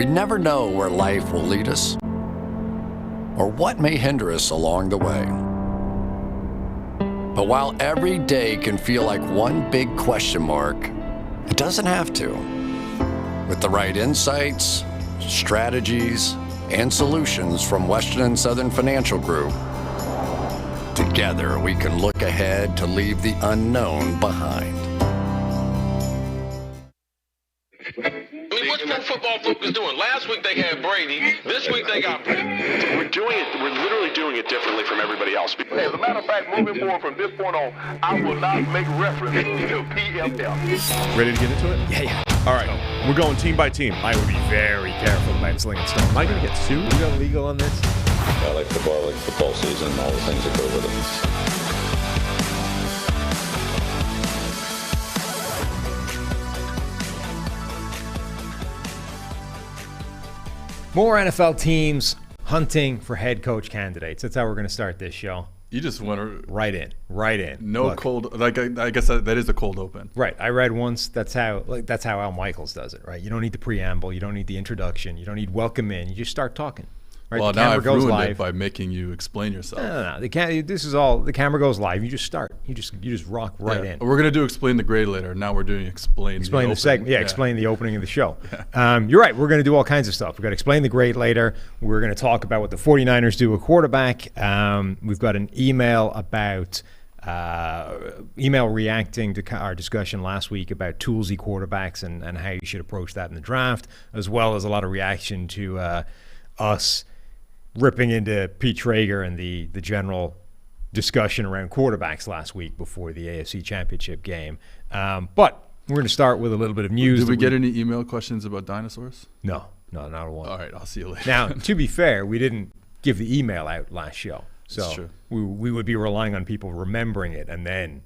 We never know where life will lead us or what may hinder us along the way. But while every day can feel like one big question mark, it doesn't have to. With the right insights, strategies, and solutions from Western and Southern Financial Group, together we can look ahead to leave the unknown behind. What's Pro Football Focus doing? Last week they had Brady. This week they got Brady. We're literally doing it differently from everybody else. As a matter of fact, moving forward from this point on, I will not make reference to PFF. Ready to get into it? Yeah. All right. We're going team by team. I would be very careful about slinging stones. Am I going to get sued? We got legal on this? I like football season, and all the things that go with it. More NFL teams hunting for head coach candidates. That's how we're going to start this show. You just went right in. No Look, cold. Like I guess that is a cold open. Right. I read once. That's how Al Michaels does it. Right. You don't need the preamble. You don't need the introduction. You don't need welcome in. You just start talking. Right? Well, now I've ruined it by making you explain yourself. No. The camera goes live. You just start. You just rock right in. We're gonna do explain the grade later. Now we're doing explain the segment. Yeah, explain the opening of the show. Yeah. You're right. We're gonna do all kinds of stuff. We're gonna explain the grade later. We're gonna talk about what the 49ers do at quarterback. We've got an email about reacting to our discussion last week about Toolsy quarterbacks and how you should approach that in the draft, as well as a lot of reaction to us ripping into Pete Traeger and the general discussion around quarterbacks last week before the AFC Championship game. But we're going to start with a little bit of news. Did we get any email questions about dinosaurs? No, not a one. All right, I'll see you later. Now, to be fair, we didn't give the email out last show. So That's true. We would be relying on people remembering it and then,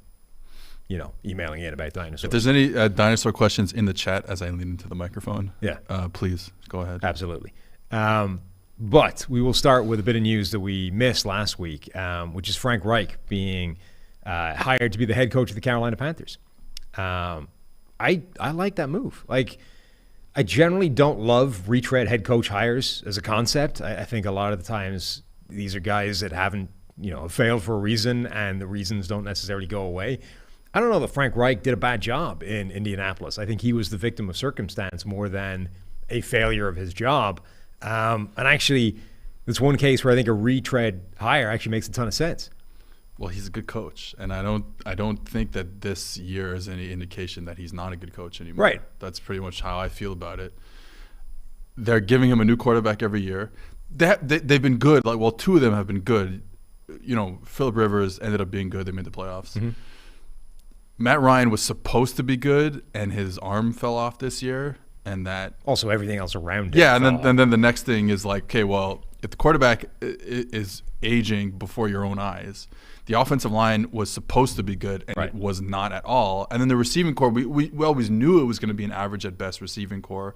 emailing in about dinosaurs. If there's any dinosaur questions in the chat as I lean into the microphone, please go ahead. Absolutely. But we will start with a bit of news that we missed last week, which is Frank Reich being hired to be the head coach of the Carolina Panthers. I like that move. Like, I generally don't love retread head coach hires as a concept. I think a lot of the times these are guys that haven't, failed for a reason, and the reasons don't necessarily go away. I don't know that Frank Reich did a bad job in Indianapolis. I think he was the victim of circumstance more than a failure of his job. And actually, that's one case where I think a retread hire actually makes a ton of sense. Well, he's a good coach, and I don't think that this year is any indication that he's not a good coach anymore. Right. That's pretty much how I feel about it. They're giving him a new quarterback every year. They've been good. Two of them have been good. Phillip Rivers ended up being good. They made the playoffs. Mm-hmm. Matt Ryan was supposed to be good, and his arm fell off this year. And that also everything else around it. Yeah, and then the next thing is like, okay, well, if the quarterback is aging before your own eyes, the offensive line was supposed to be good, and It was not at all. And then the receiving core, we always knew it was going to be an average at best receiving core.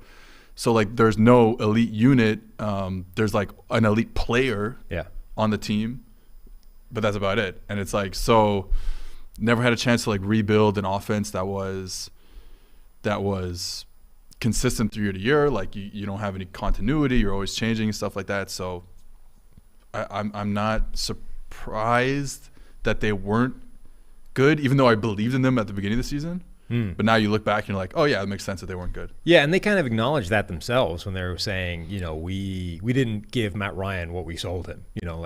So like, there's no elite unit. There's like an elite player on the team, but that's about it. And it's like, so never had a chance to like rebuild an offense that was consistent year to year. Like you don't have any continuity. You're always changing and stuff like that. So I'm not surprised that they weren't good, even though I believed in them at the beginning of the season. But now you look back and you're like, oh yeah, it makes sense that they weren't good. Yeah, and they kind of acknowledged that themselves when they were saying, we didn't give Matt Ryan what we sold him.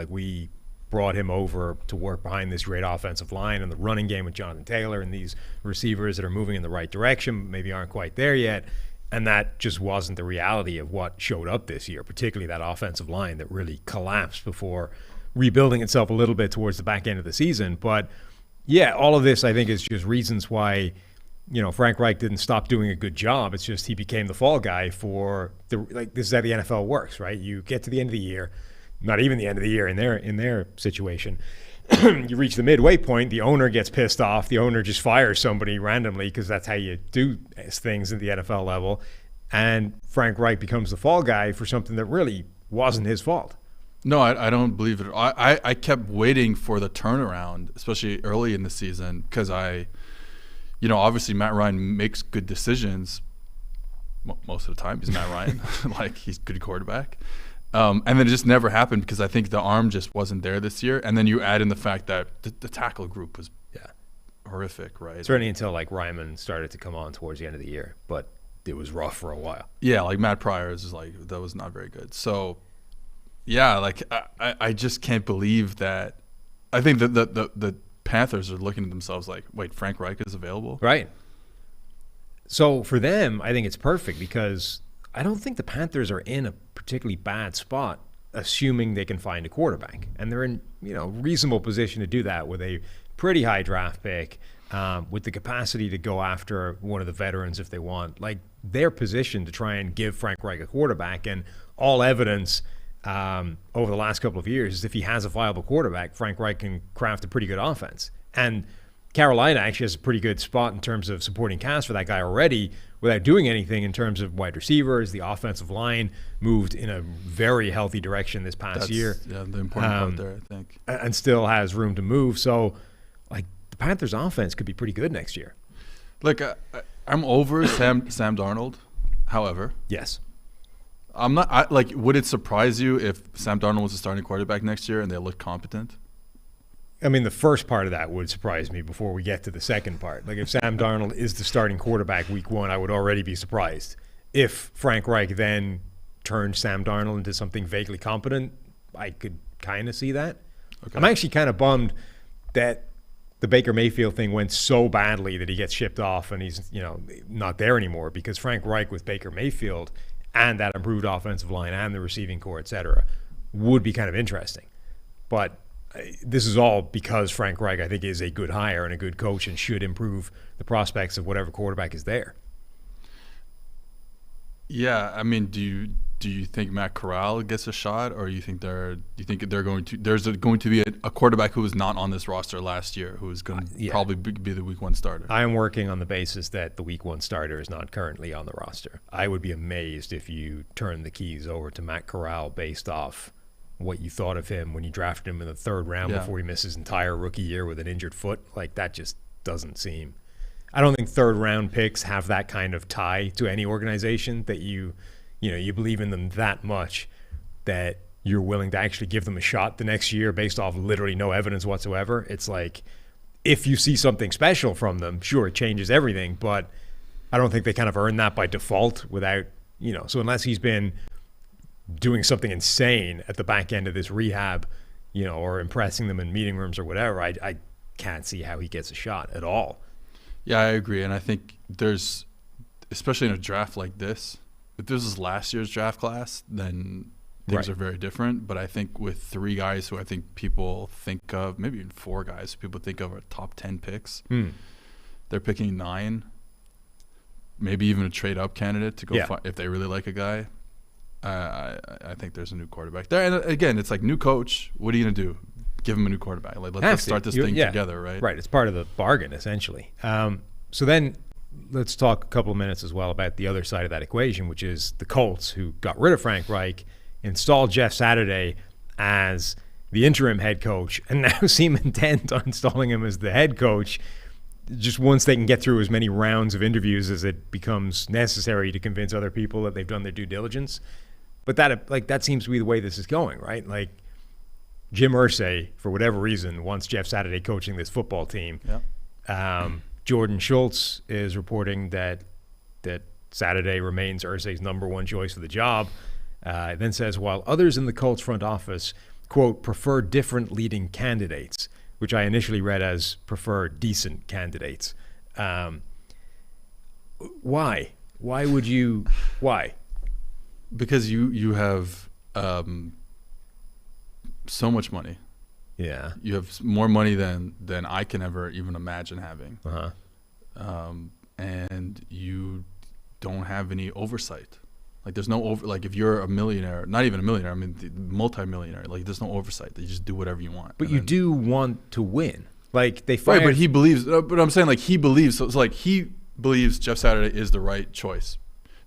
We brought him over to work behind this great offensive line and the running game with Jonathan Taylor and these receivers that are moving in the right direction, maybe aren't quite there yet. And that just wasn't the reality of what showed up this year, particularly that offensive line that really collapsed before rebuilding itself a little bit towards the back end of the season. But yeah, all of this I think is just reasons why, Frank Reich didn't stop doing a good job. It's just he became the fall guy for this is how the NFL works, right? You get to the end of the year, not even the end of the year in their situation. You reach the midway point, the owner gets pissed off. The owner just fires somebody randomly because that's how you do things at the NFL level. And Frank Reich becomes the fall guy for something that really wasn't his fault. No, I don't believe it. I kept waiting for the turnaround, especially early in the season, because obviously Matt Ryan makes good decisions, most of the time. He's Matt Ryan. Like, he's a good quarterback. And then it just never happened because I think the arm just wasn't there this year. And then you add in the fact that the tackle group was horrific, right? Certainly until like Ryman started to come on towards the end of the year, but it was rough for a while. Yeah, like Matt Pryor is just like, that was not very good. So, yeah, like I just can't believe that. I think that the Panthers are looking at themselves like, wait, Frank Reich is available? Right. So for them, I think it's perfect because I don't think the Panthers are in a particularly bad spot, assuming they can find a quarterback. And they're in, reasonable position to do that with a pretty high draft pick, with the capacity to go after one of the veterans if they want. Like, they're positioned to try and give Frank Reich a quarterback, and all evidence over the last couple of years is if he has a viable quarterback, Frank Reich can craft a pretty good offense. And Carolina actually has a pretty good spot in terms of supporting cast for that guy already without doing anything in terms of wide receivers. The offensive line moved in a very healthy direction this past year. Yeah, the important part there, I think. And still has room to move. So, like, the Panthers' offense could be pretty good next year. Look, I'm over Sam Darnold. However, yes, I'm not. Would it surprise you if Sam Darnold was a starting quarterback next year and they looked competent? I mean, the first part of that would surprise me before we get to the second part. Like, if Sam Darnold is the starting quarterback week one, I would already be surprised. If Frank Reich then turned Sam Darnold into something vaguely competent, I could kind of see that. Okay. I'm actually kind of bummed that the Baker Mayfield thing went so badly that he gets shipped off and he's, not there anymore, because Frank Reich with Baker Mayfield and that improved offensive line and the receiving core, et cetera, would be kind of interesting. But this is all because Frank Reich, I think, is a good hire and a good coach and should improve the prospects of whatever quarterback is there. Yeah, I mean, do you think Matt Corral gets a shot, or do you think there's going to be a quarterback who was not on this roster last year who is going to probably be the week one starter? I am working on the basis that the week one starter is not currently on the roster. I would be amazed if you turn the keys over to Matt Corral based off what you thought of him when you drafted him in the third round before he missed his entire rookie year with an injured foot. Like, that just doesn't seem. I don't think third round picks have that kind of tie to any organization that you believe in them that much that you're willing to actually give them a shot the next year based off literally no evidence whatsoever. It's like, if you see something special from them, sure, it changes everything, but I don't think they kind of earn that by default without, so unless he's been doing something insane at the back end of this rehab, or impressing them in meeting rooms or whatever, I can't see how he gets a shot at all. Yeah, I agree. And I think there's, especially in a draft like this, if this is last year's draft class, then things are very different. But I think with three guys who I think people think of, maybe even four guys who people think of are top 10 picks, they're picking 9, maybe even a trade-up candidate to go if they really like a guy. I think there's a new quarterback there. And again, it's like, new coach, what are you going to do? Give him a new quarterback. Like, let's start this thing together, right? Right. It's part of the bargain, essentially. So then let's talk a couple of minutes as well about the other side of that equation, which is the Colts, who got rid of Frank Reich, installed Jeff Saturday as the interim head coach, and now seem intent on installing him as the head coach just once they can get through as many rounds of interviews as it becomes necessary to convince other people that they've done their due diligence. But that seems to be the way this is going, right? Like, Jim Irsay, for whatever reason, wants Jeff Saturday coaching this football team. Yep. Jordan Schultz is reporting that Saturday remains Irsay's number one choice for the job. Then says, while others in the Colts front office, quote, prefer different leading candidates, which I initially read as prefer decent candidates. Why? Why would you? Why? Because you have so much money. Yeah. You have more money than I can ever even imagine having. And you don't have any oversight. Like, there's no like, if you're a millionaire, not even a millionaire, I mean multi-millionaire, like, there's no oversight. You just do whatever you want. But you do want to win. Like, they fired. Right, but he believes. But I'm saying, like, he believes. So it's like he believes Jeff Saturday is the right choice.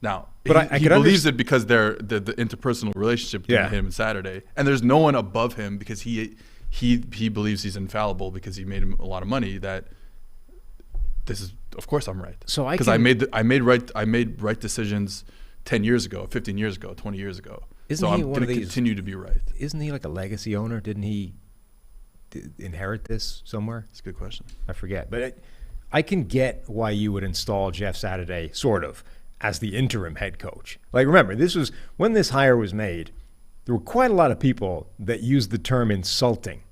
Now, but he believes it because they're the interpersonal relationship between him and Saturday, and there's no one above him because he believes he's infallible because he made him a lot of money. That this is Of course I'm right. So because I made right decisions 10 years ago, 15 years ago, 20 years ago. Isn't so he I'm one of going to these? continue to be right. Isn't he like a legacy owner? Didn't he inherit this somewhere? That's a good question. I forget. But I can get why you would install Jeff Saturday, sort of, as the interim head coach. Like, remember, this was when this hire was made, there were quite a lot of people that used the term insulting,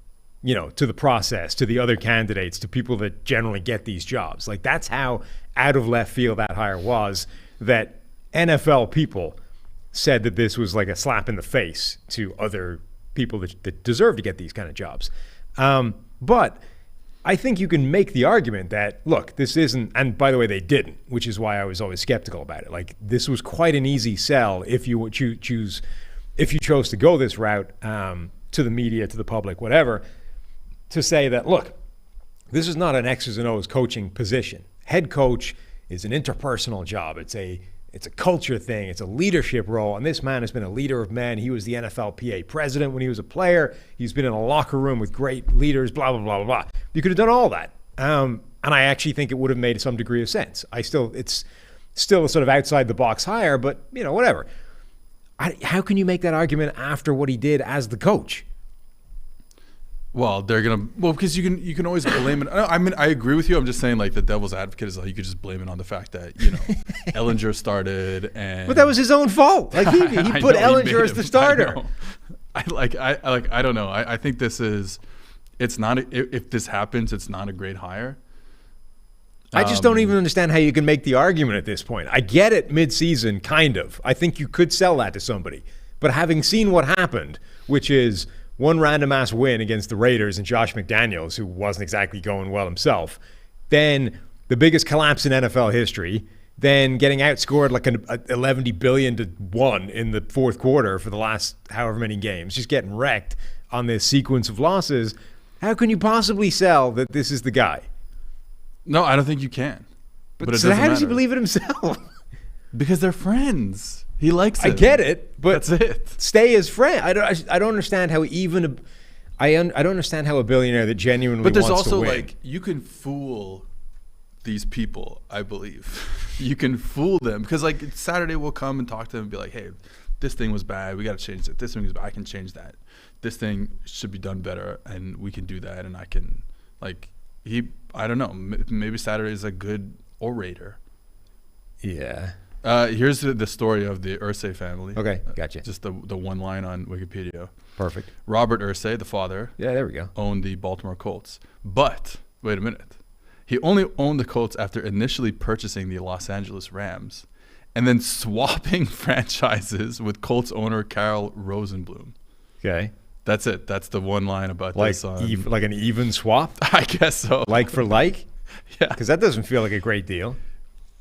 to the process, to the other candidates, to people that generally get these jobs. Like, that's how out of left field that hire was, that NFL people said that this was like a slap in the face to other people that deserve to get these kind of jobs. But I think you can make the argument that, look, this isn't, and by the way, they didn't, which is why I was always skeptical about it. Like, this was quite an easy sell if you chose to go this route, to the media, to the public, whatever, to say that, look, this is not an X's and O's coaching position. Head coach is an interpersonal job. It's a culture thing. It's a leadership role. And this man has been a leader of men. He was the NFLPA president when he was a player. He's been in a locker room with great leaders, blah, blah, blah, blah, blah. You could have done all that. And I actually think it would have made some degree of sense. It's still a sort of outside the box hire, but, whatever. How can you make that argument after what he did as the coach? Well, because you can always blame it. I mean, I agree with you. I'm just saying, like, the devil's advocate is like, you could just blame it on the fact that Ellinger started, but that was his own fault. Like, he put Ellinger as the starter. I don't know. I think it's not. If this happens, it's not a great hire. I just don't even understand how you can make the argument at this point. I get it mid-season, kind of. I think you could sell that to somebody, but having seen what happened, which is one random-ass win against the Raiders and Josh McDaniels, who wasn't exactly going well himself, then the biggest collapse in NFL history, then getting outscored like an 11 billion to 1 in the fourth quarter for the last however many games, just getting wrecked on this sequence of losses. How can you possibly sell that this is the guy? No, I don't think you can. But so how does he believe it himself? Because they're friends. He likes it. I get it, but that's it. Stay as friend. I don't understand how I don't understand how a billionaire that genuinely wants to win. But there's also like, you can fool these people. I believe you can fool them because like Saturday we'll come and talk to them and be like, hey, this thing was bad. We got to change it. This thing was bad. I can change that. This thing should be done better, and we can do that. And I can I don't know. Maybe Saturday is a good orator. Yeah. Here's the story of the Irsay family. Okay, gotcha. Just the one line on Wikipedia. Perfect. Robert Irsay, the father, there we go, owned the Baltimore Colts. But, wait a minute. He only owned the Colts after initially purchasing the Los Angeles Rams and then swapping franchises with Colts owner Carl Rosenblum. Okay. That's it. That's the one line about like this. Like an even swap? I guess so. Like for like? Yeah. Because that doesn't feel like a great deal.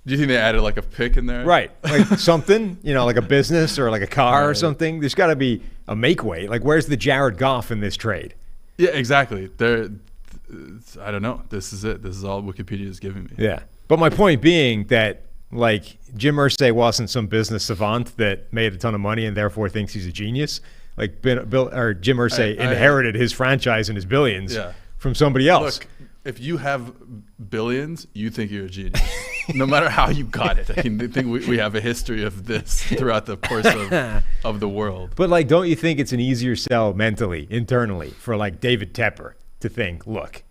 Do you think they added like a pick in there? Right. Like something, like a business or like a car or something. There's got to be a make weight. Like, where's the Jared Goff in this trade? Yeah, exactly. I don't know. This is it. This is all Wikipedia is giving me. Yeah. But my point being that, like, Jim Irsay wasn't some business savant that made a ton of money and therefore thinks he's a genius. Like, Jim Irsay inherited his franchise and his billions from somebody else. Look, if you have billions, you think you're a genius. No matter how you got it. I mean, I think we have a history of this throughout the course of the world. But, like, don't you think it's an easier sell mentally, internally, for, like, David Tepper to think, look,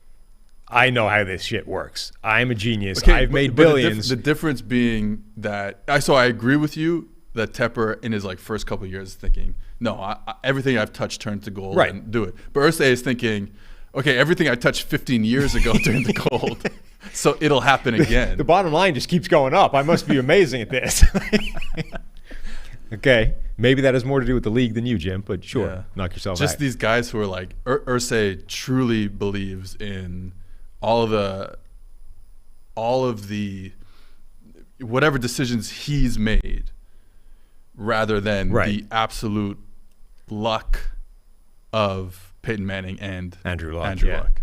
I know how this shit works. I'm a genius. Okay, I've made billions. The difference being that I agree with you that Tepper in his like first couple of years is thinking, no, everything I've touched turned to gold and do it. But Irsay is thinking, okay, everything I touched 15 years ago turned to gold, so it'll happen again. The bottom line just keeps going up. I must be amazing at this. Okay, maybe that has more to do with the league than you, Jim, but sure, knock yourself out. Just these guys who are like, Irsay truly believes in all of the whatever decisions he's made rather than the absolute luck of Peyton Manning and Andrew Luck.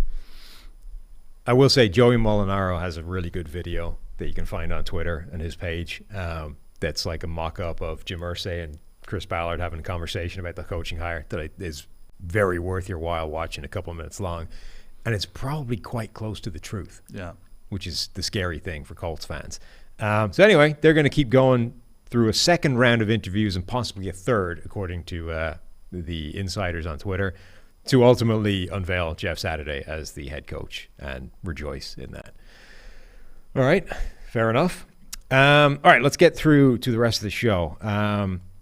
I will say Joey Molinaro has a really good video that you can find on Twitter and his page that's like a mock-up of Jim Irsay and Chris Ballard having a conversation about the coaching hire that is very worth your while watching, a couple of minutes long. And it's probably quite close to the truth. Yeah. which is the scary thing for Colts fans. So anyway, they're going to keep going through a second round of interviews and possibly a third, according to the insiders on Twitter, to ultimately unveil Jeff Saturday as the head coach and rejoice in that. All right, fair enough. All right, let's get through to the rest of the show.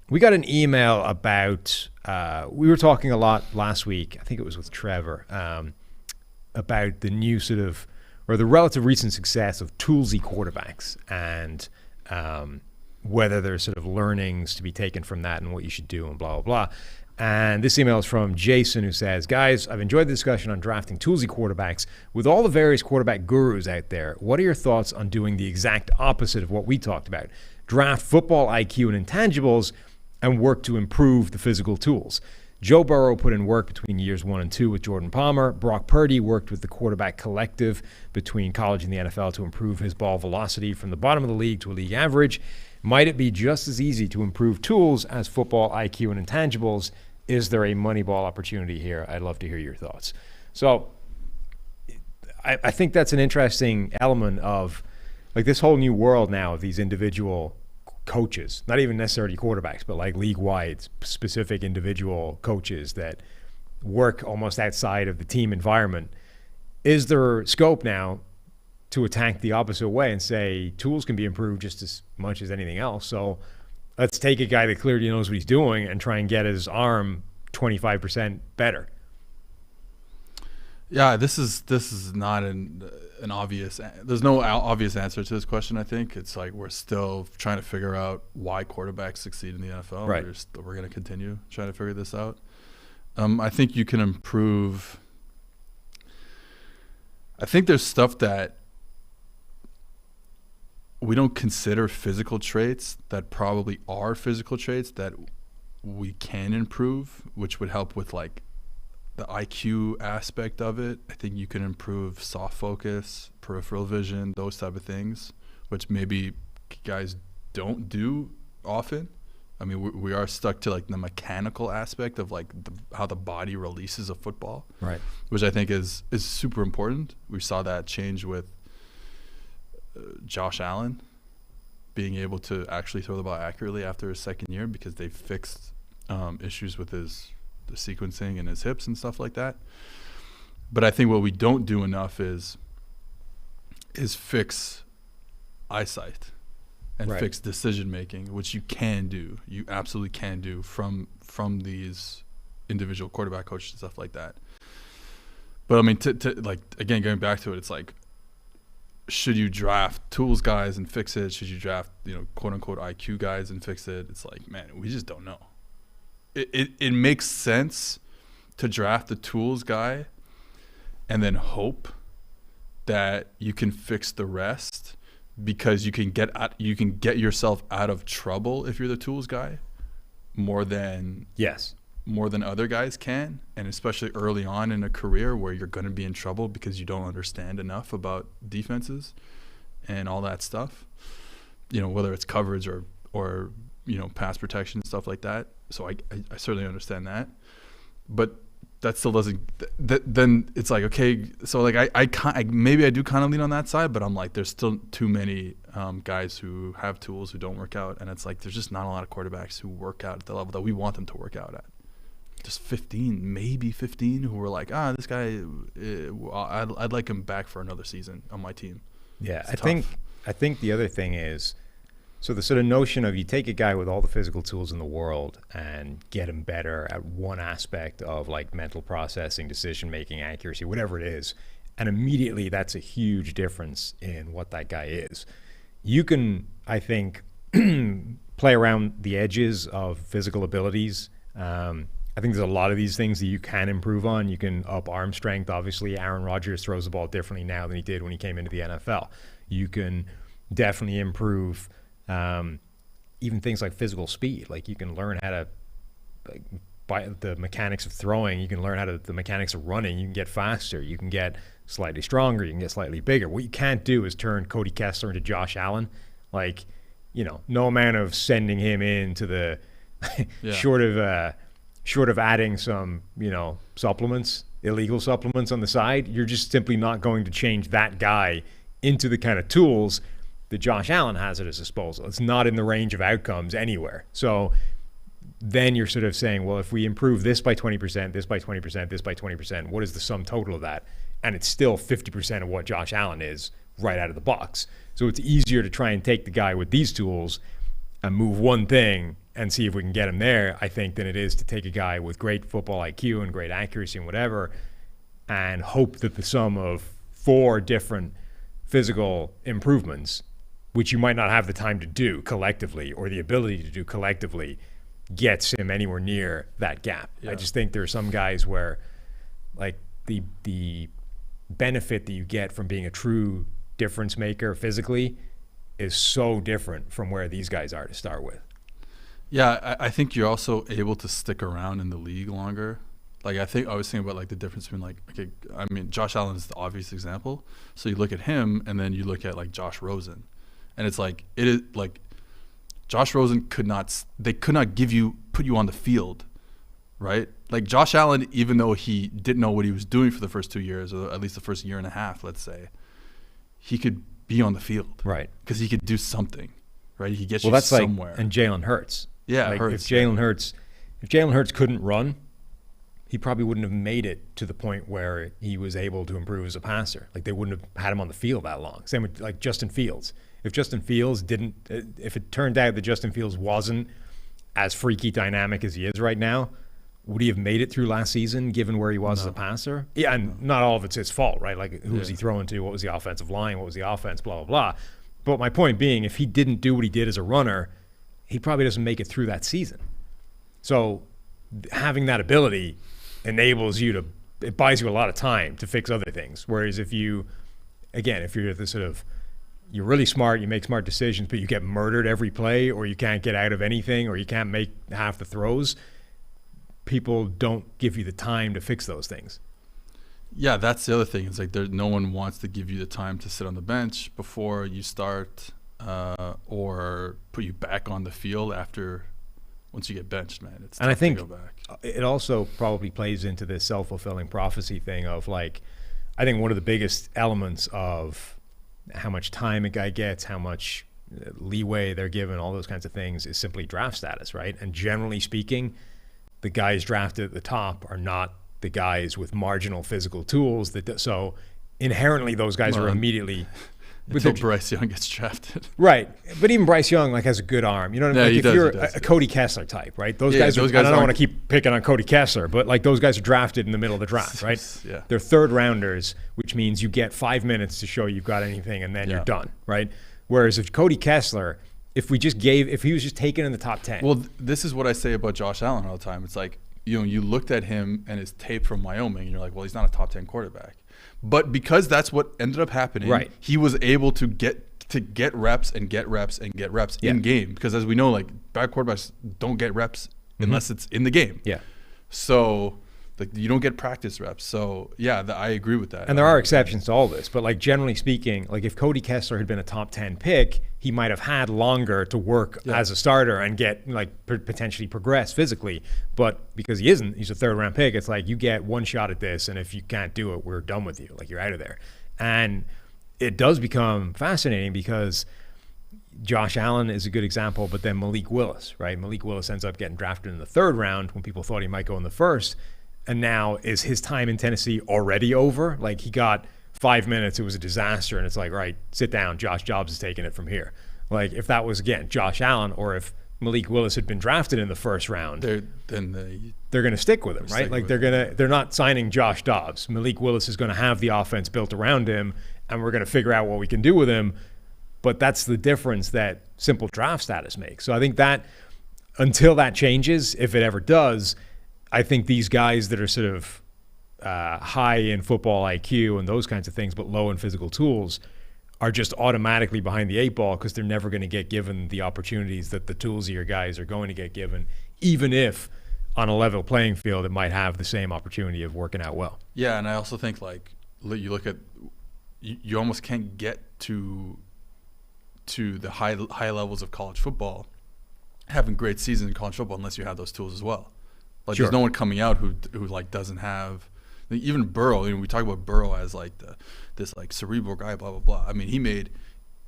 We got an email about, we were talking a lot last week, I think it was with Trevor, about the new sort of, or the relative recent success of Toolsy quarterbacks and whether there's sort of learnings to be taken from that and what you should do and blah, blah, blah. And this email is from Jason, who says, guys, I've enjoyed the discussion on drafting Toolsy quarterbacks. With all the various quarterback gurus out there, what are your thoughts on doing the exact opposite of what we talked about? Draft football IQ and intangibles and work to improve the physical tools. Joe Burrow put in work between years 1 and 2 with Jordan Palmer. Brock Purdy worked with the quarterback collective between college and the NFL to improve his ball velocity from the bottom of the league to a league average. Might it be just as easy to improve tools as football IQ and intangibles? Is there a Moneyball opportunity here? I'd love to hear your thoughts. So I think that's an interesting element of like this whole new world now of these individual coaches, not even necessarily quarterbacks, but like league-wide specific individual coaches that work almost outside of the team environment. Is there scope now to attack the opposite way and say tools can be improved just as much as anything else? So let's take a guy that clearly knows what he's doing and try and get his arm 25% better. Yeah, this is not an obvious. There's no obvious answer to this question. I think it's like we're still trying to figure out why quarterbacks succeed in the NFL. Right. We're going to continue trying to figure this out. I think you can improve. I think there's stuff that we don't consider physical traits that probably are physical traits that we can improve, which would help with like the IQ aspect of it. I think you can improve soft focus, peripheral vision, those type of things, which maybe guys don't do often. I mean, we are stuck to like the mechanical aspect of like how the body releases a football, right? Which I think is super important. We saw that change with Josh Allen being able to actually throw the ball accurately after his second year because they fixed issues with the sequencing and his hips and stuff like that. But I think what we don't do enough is fix eyesight and right. fix decision making, which you can do. You absolutely can do from these individual quarterback coaches and stuff like that. But I mean, to like again going back to it, it's like, should you draft tools guys and fix it? Should you draft, quote unquote IQ guys and fix it? It's like, man, we just don't know. It makes sense to draft the tools guy and then hope that you can fix the rest because you can get yourself out of trouble if you're the tools guy more than other guys can, and especially early on in a career where you're going to be in trouble because you don't understand enough about defenses and all that stuff, whether it's coverage or pass protection and stuff like that. So I certainly understand that, but that still doesn't. Then it's like, okay, so like I maybe I do kind of lean on that side, but I'm like, there's still too many guys who have tools who don't work out, and it's like there's just not a lot of quarterbacks who work out at the level that we want them to work out at. Just 15, maybe 15, who were like, this guy, I'd like him back for another season on my team. Yeah, I think the other thing is, so the sort of notion of you take a guy with all the physical tools in the world and get him better at one aspect of like mental processing, decision making, accuracy, whatever it is, and immediately that's a huge difference in what that guy is. You can, I think, play around the edges of physical abilities. I think there's a lot of these things that you can improve on. You can up arm strength. Obviously, Aaron Rodgers throws the ball differently now than he did when he came into the NFL. You can definitely improve even things like physical speed. Like you can learn how to, by the mechanics of throwing, you can learn the mechanics of running. You can get faster. You can get slightly stronger. You can get slightly bigger. What you can't do is turn Cody Kessler into Josh Allen. Like, no amount of sending him into the short of adding some, supplements, illegal supplements on the side, you're just simply not going to change that guy into the kind of tools that Josh Allen has at his disposal. It's not in the range of outcomes anywhere. So then you're sort of saying, well, if we improve this by 20%, this by 20%, this by 20%, what is the sum total of that? And it's still 50% of what Josh Allen is right out of the box. So it's easier to try and take the guy with these tools and move one thing and see if we can get him there, I think, than it is to take a guy with great football IQ and great accuracy and whatever and hope that the sum of 4 different physical improvements, which you might not have the time to do collectively or the ability to do collectively, gets him anywhere near that gap. Yeah. I just think there are some guys where, like, the benefit that you get from being a true difference maker physically is so different from where these guys are to start with. Yeah, I think you're also able to stick around in the league longer. Like, I was thinking about, like, the difference between, like, okay, I mean, Josh Allen is the obvious example. So you look at him, and then you look at, like, Josh Rosen. And it's like, it is, like, Josh Rosen could not put you on the field, right? Like, Josh Allen, even though he didn't know what he was doing for the first 2 years, or at least the first year and a half, let's say, he could be on the field. Right. Because he could do something, right? He gets you somewhere. Like, and Jalen Hurts. Yeah, like, Hurts. If Jalen Hurts couldn't run, he probably wouldn't have made it to the point where he was able to improve as a passer. Like, they wouldn't have had him on the field that long. Same with, like, Justin Fields. If it turned out that Justin Fields wasn't as freaky dynamic as he is right now, would he have made it through last season given where he was as a passer? Yeah, and not all of it's his fault, right? Like, who was he throwing to? What was the offensive line? What was the offense? Blah, blah, blah. But my point being, if he didn't do what he did as a runner, he probably doesn't make it through that season. So having that ability enables you it buys you a lot of time to fix other things. Whereas if you're the sort of, you're really smart, you make smart decisions, but you get murdered every play, or you can't get out of anything, or you can't make half the throws, people don't give you the time to fix those things. Yeah, that's the other thing. It's like no one wants to give you the time to sit on the bench before you start, or put you back on the field once you get benched, man. It's tough to go back. It also probably plays into this self-fulfilling prophecy thing of, like, I think one of the biggest elements of how much time a guy gets, how much leeway they're given, all those kinds of things, is simply draft status, right? And generally speaking, the guys drafted at the top are not the guys with marginal physical tools. So inherently, those guys are immediately until Bryce Young gets drafted, right? But even Bryce Young, like, has a good arm. You know what I mean? Like, if you're a Cody Kessler type, right? Those guys. I don't want to keep picking on Cody Kessler, but, like, those guys are drafted in the middle of the draft, right? Yeah. They're third rounders, which means you get 5 minutes to show you've got anything, and then you're done, right? Whereas if Cody Kessler, if he was just taken in the top 10. Well, this is what I say about Josh Allen all the time. It's like, you looked at him and his tape from Wyoming, and you're like, well, he's not a top 10 quarterback. But because that's what ended up happening, right, he was able to get reps and get reps and get reps in game. Because as we know, like, bad quarterbacks don't get reps unless it's in the game. Yeah. So, like, you don't get practice reps. So, yeah, I agree with that. And there are exceptions to all this. But, like, generally speaking, like, if Cody Kessler had been a top 10 pick, he might have had longer to work as a starter and get, like, potentially progress physically. But because he isn't, he's a third-round pick, it's like, you get one shot at this, and if you can't do it, we're done with you. Like, you're out of there. And it does become fascinating because Josh Allen is a good example, but then Malik Willis, right? Malik Willis ends up getting drafted in the third round when people thought he might go in the first. And now, is his time in Tennessee already over? Like, he got 5 minutes, it was a disaster, and it's like, right, sit down, Josh Jobs is taking it from here. Like, if that was, again, Josh Allen, or if Malik Willis had been drafted in the first round, they're going to stick with him, right? Like, they're not signing Josh Dobbs. Malik Willis is going to have the offense built around him, and we're going to figure out what we can do with him. But that's the difference that simple draft status makes. So I think that until that changes, if it ever does, I think these guys that are sort of high in football IQ and those kinds of things, but low in physical tools, are just automatically behind the 8 ball because they're never going to get given the opportunities that the toolsier guys are going to get given, even if on a level playing field it might have the same opportunity of working out well. Yeah, and I also think, like, you look at, you almost can't get to the high levels of college football, having great seasons in college football, unless you have those tools as well. Like, there's no one coming out who like doesn't have Like, even Burrow, we talk about Burrow as like this like cerebral guy, blah blah blah. I mean, he made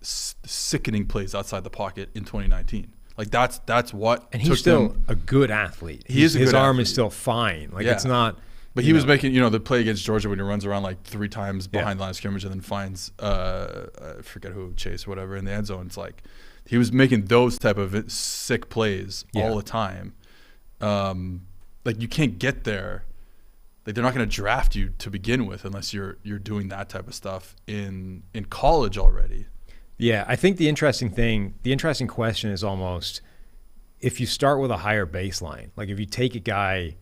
sickening plays outside the pocket in 2019. Like that's what. And he's still a good athlete. His arm athlete. is still fine. Like it's not. But he was making, the play against Georgia when he runs around like 3 times behind the line of scrimmage and then finds, I forget who, Chase or whatever, in the end zone. It's like he was making those type of sick plays all the time. Like you can't get there. Like they're not going to draft you to begin with unless you're doing that type of stuff in college already. Yeah, I think the interesting question is almost if you start with a higher baseline, like if you take a guy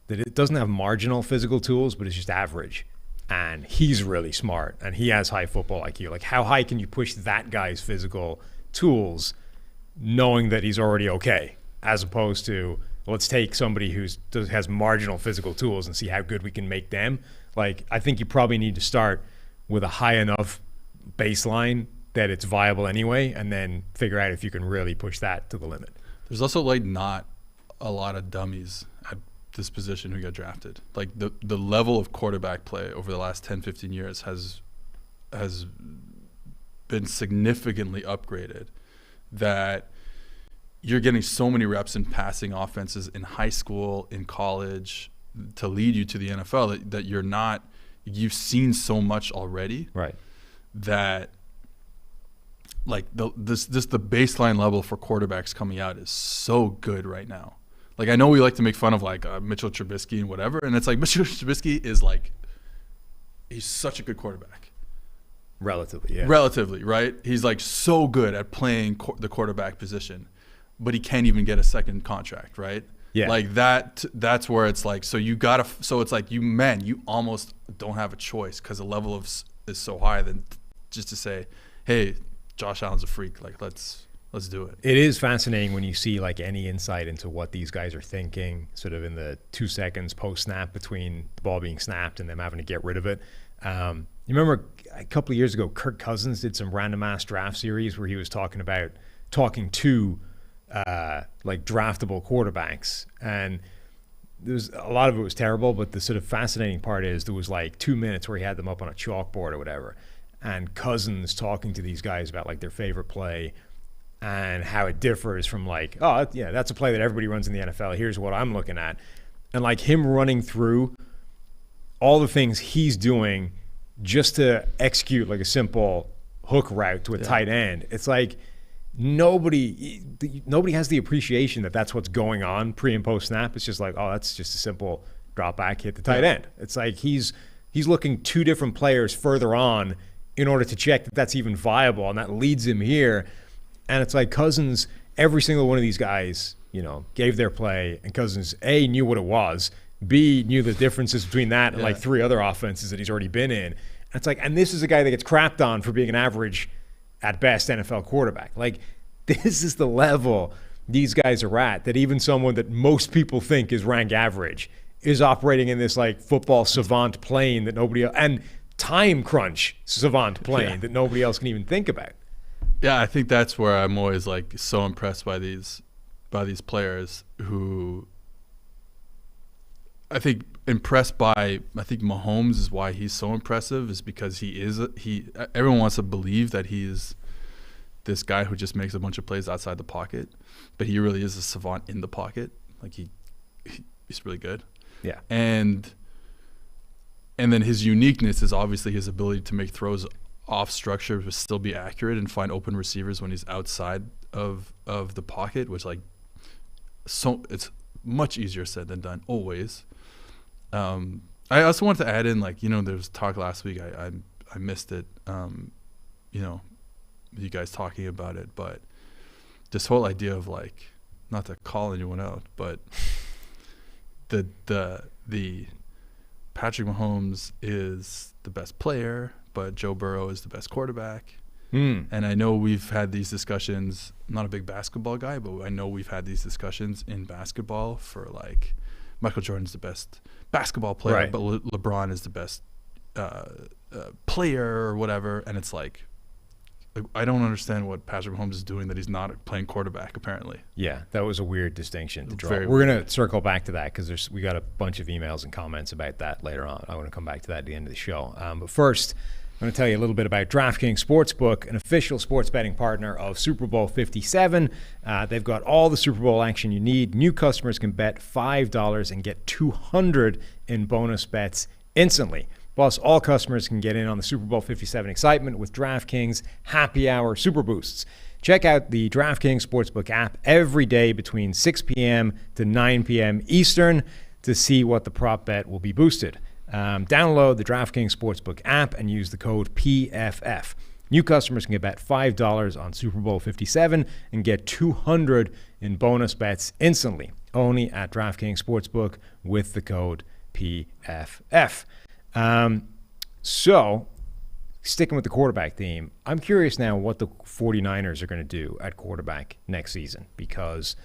that it doesn't have marginal physical tools, but it's just average, and he's really smart, and he has high football IQ. Like, how high can you push that guy's physical tools, knowing that he's already okay, as opposed to let's take somebody who has marginal physical tools and see how good we can make them. Like, I think you probably need to start with a high enough baseline that it's viable anyway, and then figure out if you can really push that to the limit. There's also like not a lot of dummies at this position who got drafted. Like the level of quarterback play over the last 10, 15 years has been significantly upgraded, that you're getting so many reps in passing offenses in high school, in college, to lead you to the NFL that you've seen so much already. Right. That like the baseline level for quarterbacks coming out is so good right now. Like, I know we like to make fun of like Mitchell Trubisky and whatever, and it's like Mitchell Trubisky is like, he's such a good quarterback. Relatively, right? He's like so good at playing the quarterback position, but he can't even get a second contract, right? Yeah. Like that's where it's like, so it's like you almost don't have a choice because the level is so high than just to say, hey, Josh Allen's a freak. Like, let's do it. It is fascinating when you see like any insight into what these guys are thinking, sort of in the 2 seconds post snap between the ball being snapped and them having to get rid of it. You remember a couple of years ago, Kirk Cousins did some random ass draft series where he was talking to like draftable quarterbacks, and a lot of it was terrible. But the sort of fascinating part is there was like 2 minutes where he had them up on a chalkboard or whatever, and Cousins talking to these guys about like their favorite play and how it differs from like, oh, yeah, that's a play that everybody runs in the NFL. Here's what I'm looking at. And like him running through all the things he's doing just to execute like a simple hook route to a tight end. It's like nobody has the appreciation that that's what's going on pre and post snap. It's just like, oh, that's just a simple drop back, hit the tight end. It's like he's looking 2 different players further on in order to check that that's even viable, and that leads him here. And it's like Cousins, every single one of these guys, gave their play, and Cousins, A, knew what it was, B, knew the differences between that and like 3 other offenses that he's already been in. And it's like, and this is a guy that gets crapped on for being an average, at best, NFL quarterback. Like, this is the level these guys are at, that even someone that most people think is rank average is operating in this like football savant plane that nobody else, and time crunch savant plane that nobody else can even think about. Yeah, I think that's where I'm always like so impressed by these players who I think Mahomes is why he's so impressive, is because everyone wants to believe that he's this guy who just makes a bunch of plays outside the pocket, but he really is a savant in the pocket. Like he's really good. Yeah. And then his uniqueness is obviously his ability to make throws off structure but still be accurate and find open receivers when he's outside of the pocket, which it's much easier said than done always. I also wanted to add in, like, there was talk last week, I missed it, you guys talking about it, but this whole idea of like, not to call anyone out, but the Patrick Mahomes is the best player, but Joe Burrow is the best quarterback. And I know we've had these discussions. I'm not a big basketball guy, but I know we've had these discussions in basketball for like, Michael Jordan's the best basketball player, right, but LeBron is the best player or whatever. And it's like, Like, I don't understand what Patrick Mahomes is doing that he's not playing quarterback, apparently. Yeah, that was a weird distinction to draw. Very We're going to circle back to that because we got a bunch of emails and comments about that later on. I want to come back to that at the end of the show. But first, I'm going to tell you a little bit about DraftKings Sportsbook, an official sports betting partner of Super Bowl 57. They've got all the Super Bowl action you need. New customers can bet $5 and get $200 in bonus bets instantly. Plus, all customers can get in on the Super Bowl 57 excitement with DraftKings Happy Hour Super Boosts. Check out the DraftKings Sportsbook app every day between 6 p.m. to 9 p.m. Eastern to see what the prop bet will be boosted. Download the DraftKings Sportsbook app and use the code PFF. New customers can bet $5 on Super Bowl 57 and get $200 in bonus bets instantly, only at DraftKings Sportsbook with the code PFF. So, sticking with the quarterback theme, I'm curious now what the 49ers are going to do at quarterback next season, because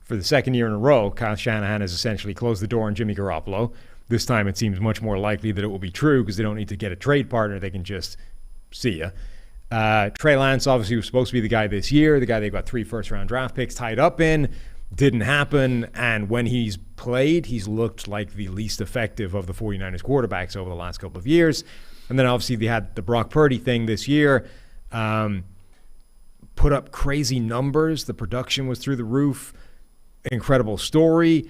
for the second year in a row, Kyle Shanahan has essentially closed the door on Jimmy Garoppolo. This time it seems much more likely that it will be true because they don't need to get a trade partner. They can just see ya. Trey Lance obviously was supposed to be the guy this year, the guy they got 3 first-round draft picks tied up in. Didn't happen, and when he's played, he's looked like the least effective of the 49ers quarterbacks over the last couple of years. And then obviously they had the Brock Purdy thing this year, put up crazy numbers. The production was through the roof. Incredible story.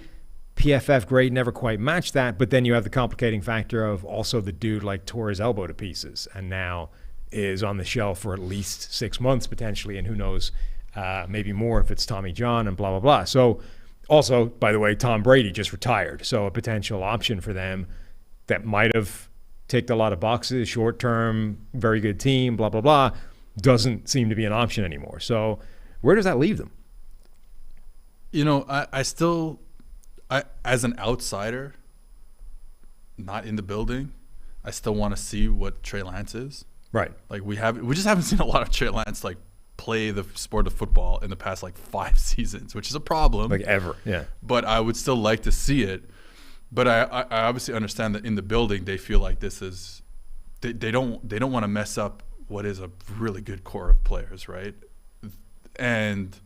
PFF grade never quite matched that, but then you have the complicating factor of also the dude like tore his elbow to pieces and now is on the shelf for at least 6 months potentially, and who knows, maybe more if it's Tommy John and blah, blah, blah. So also, by the way, Tom Brady just retired. So a potential option for them that might have ticked a lot of boxes, short-term, very good team, blah, blah, blah, doesn't seem to be an option anymore. So where does that leave them? You know, I still, as an outsider, not in the building, I still want to see what Trey Lance is. Right. Like we just haven't seen a lot of Trey Lance like play the sport of football in the past like 5 seasons, which is a problem. Like ever, yeah. But I would still like to see it. But I obviously understand that in the building they feel like this is they don't want to mess up what is a really good core of players, right? And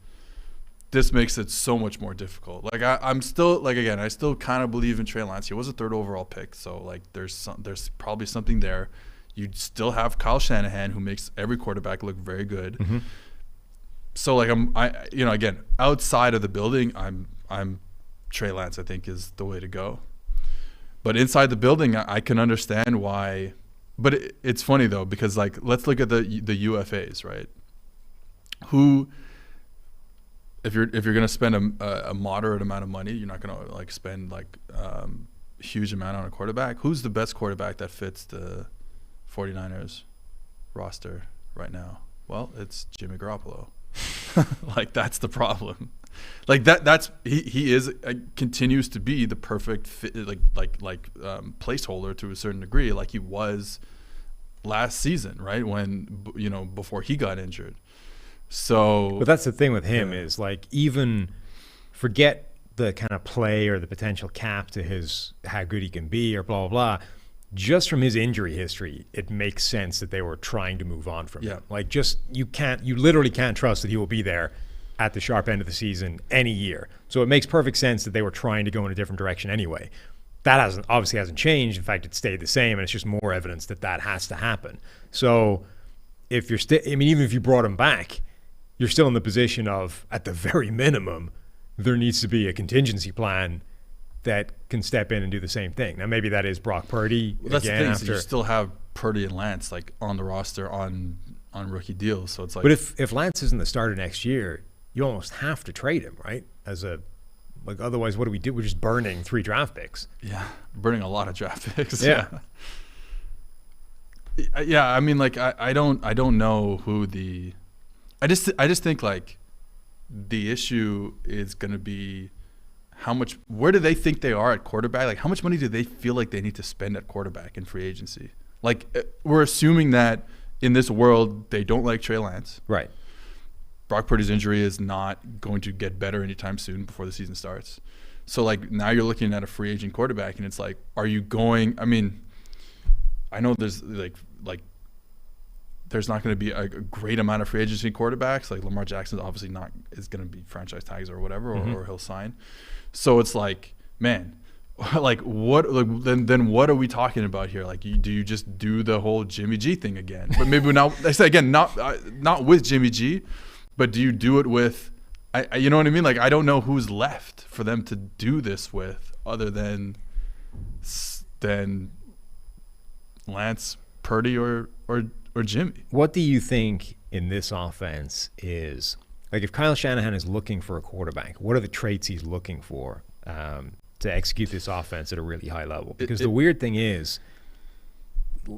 this makes it so much more difficult. Like I'm still like, again, I still kind of believe in Trey Lance. He was a 3rd overall pick, so like there's probably something there. You still have Kyle Shanahan, who makes every quarterback look very good. Mm-hmm. So like again, outside of the building, I'm Trey Lance, I think, is the way to go. But inside the building, I can understand why. But it's funny though, because like let's look at the UFAs, right? Who, if you're gonna spend a moderate amount of money, you're not gonna like spend like huge amount on a quarterback. Who's the best quarterback that fits the 49ers roster right now? Well, it's Jimmy Garoppolo. Like that's the problem. Like that's he is continues to be the perfect fit, placeholder to a certain degree, like he was last season, right? When before he got injured. So, but that's the thing with him is like, even forget the kind of play or the potential cap to his how good he can be or blah blah blah. Just from his injury history, it makes sense that they were trying to move on from him. Like, just you literally can't trust that he will be there at the sharp end of the season any year. So it makes perfect sense that they were trying to go in a different direction anyway. That obviously hasn't changed. In fact, it stayed the same, and it's just more evidence that has to happen. So if you're even if you brought him back, you're still in the position of, at the very minimum, there needs to be a contingency plan that can step in and do the same thing. Now, maybe that is Brock Purdy. Well, that's again, the thing. So you still have Purdy and Lance like on the roster on rookie deals. So it's like, but if Lance isn't the starter next year, you almost have to trade him, right? Otherwise, what do we do? We're just burning 3 draft picks. Yeah, burning a lot of draft picks. Yeah. Yeah, I mean, like I don't know who the. I just think like the issue is going to be where do they think they are at quarterback? Like, how much money do they feel like they need to spend at quarterback in free agency? Like, we're assuming that in this world they don't like Trey Lance. Right. Brock Purdy's injury is not going to get better anytime soon before the season starts. So, like, now you're looking at a free agent quarterback, and it's like, are you going – I mean, I know there's, like there's not going to be a great amount of free agency quarterbacks. Like Lamar Jackson obviously is going to be franchise tags or whatever, or he'll sign. So it's like, man, like what? Like, then what are we talking about here? Like, do you just do the whole Jimmy G thing again? But maybe now, I say again, not with Jimmy G, but do you do it with? You know what I mean? Like, I don't know who's left for them to do this with, other than Lance, Purdy, or Jimmy. What do you think in this offense is, like, if Kyle Shanahan is looking for a quarterback, what are the traits he's looking for to execute this offense at a really high level? Because the weird thing is,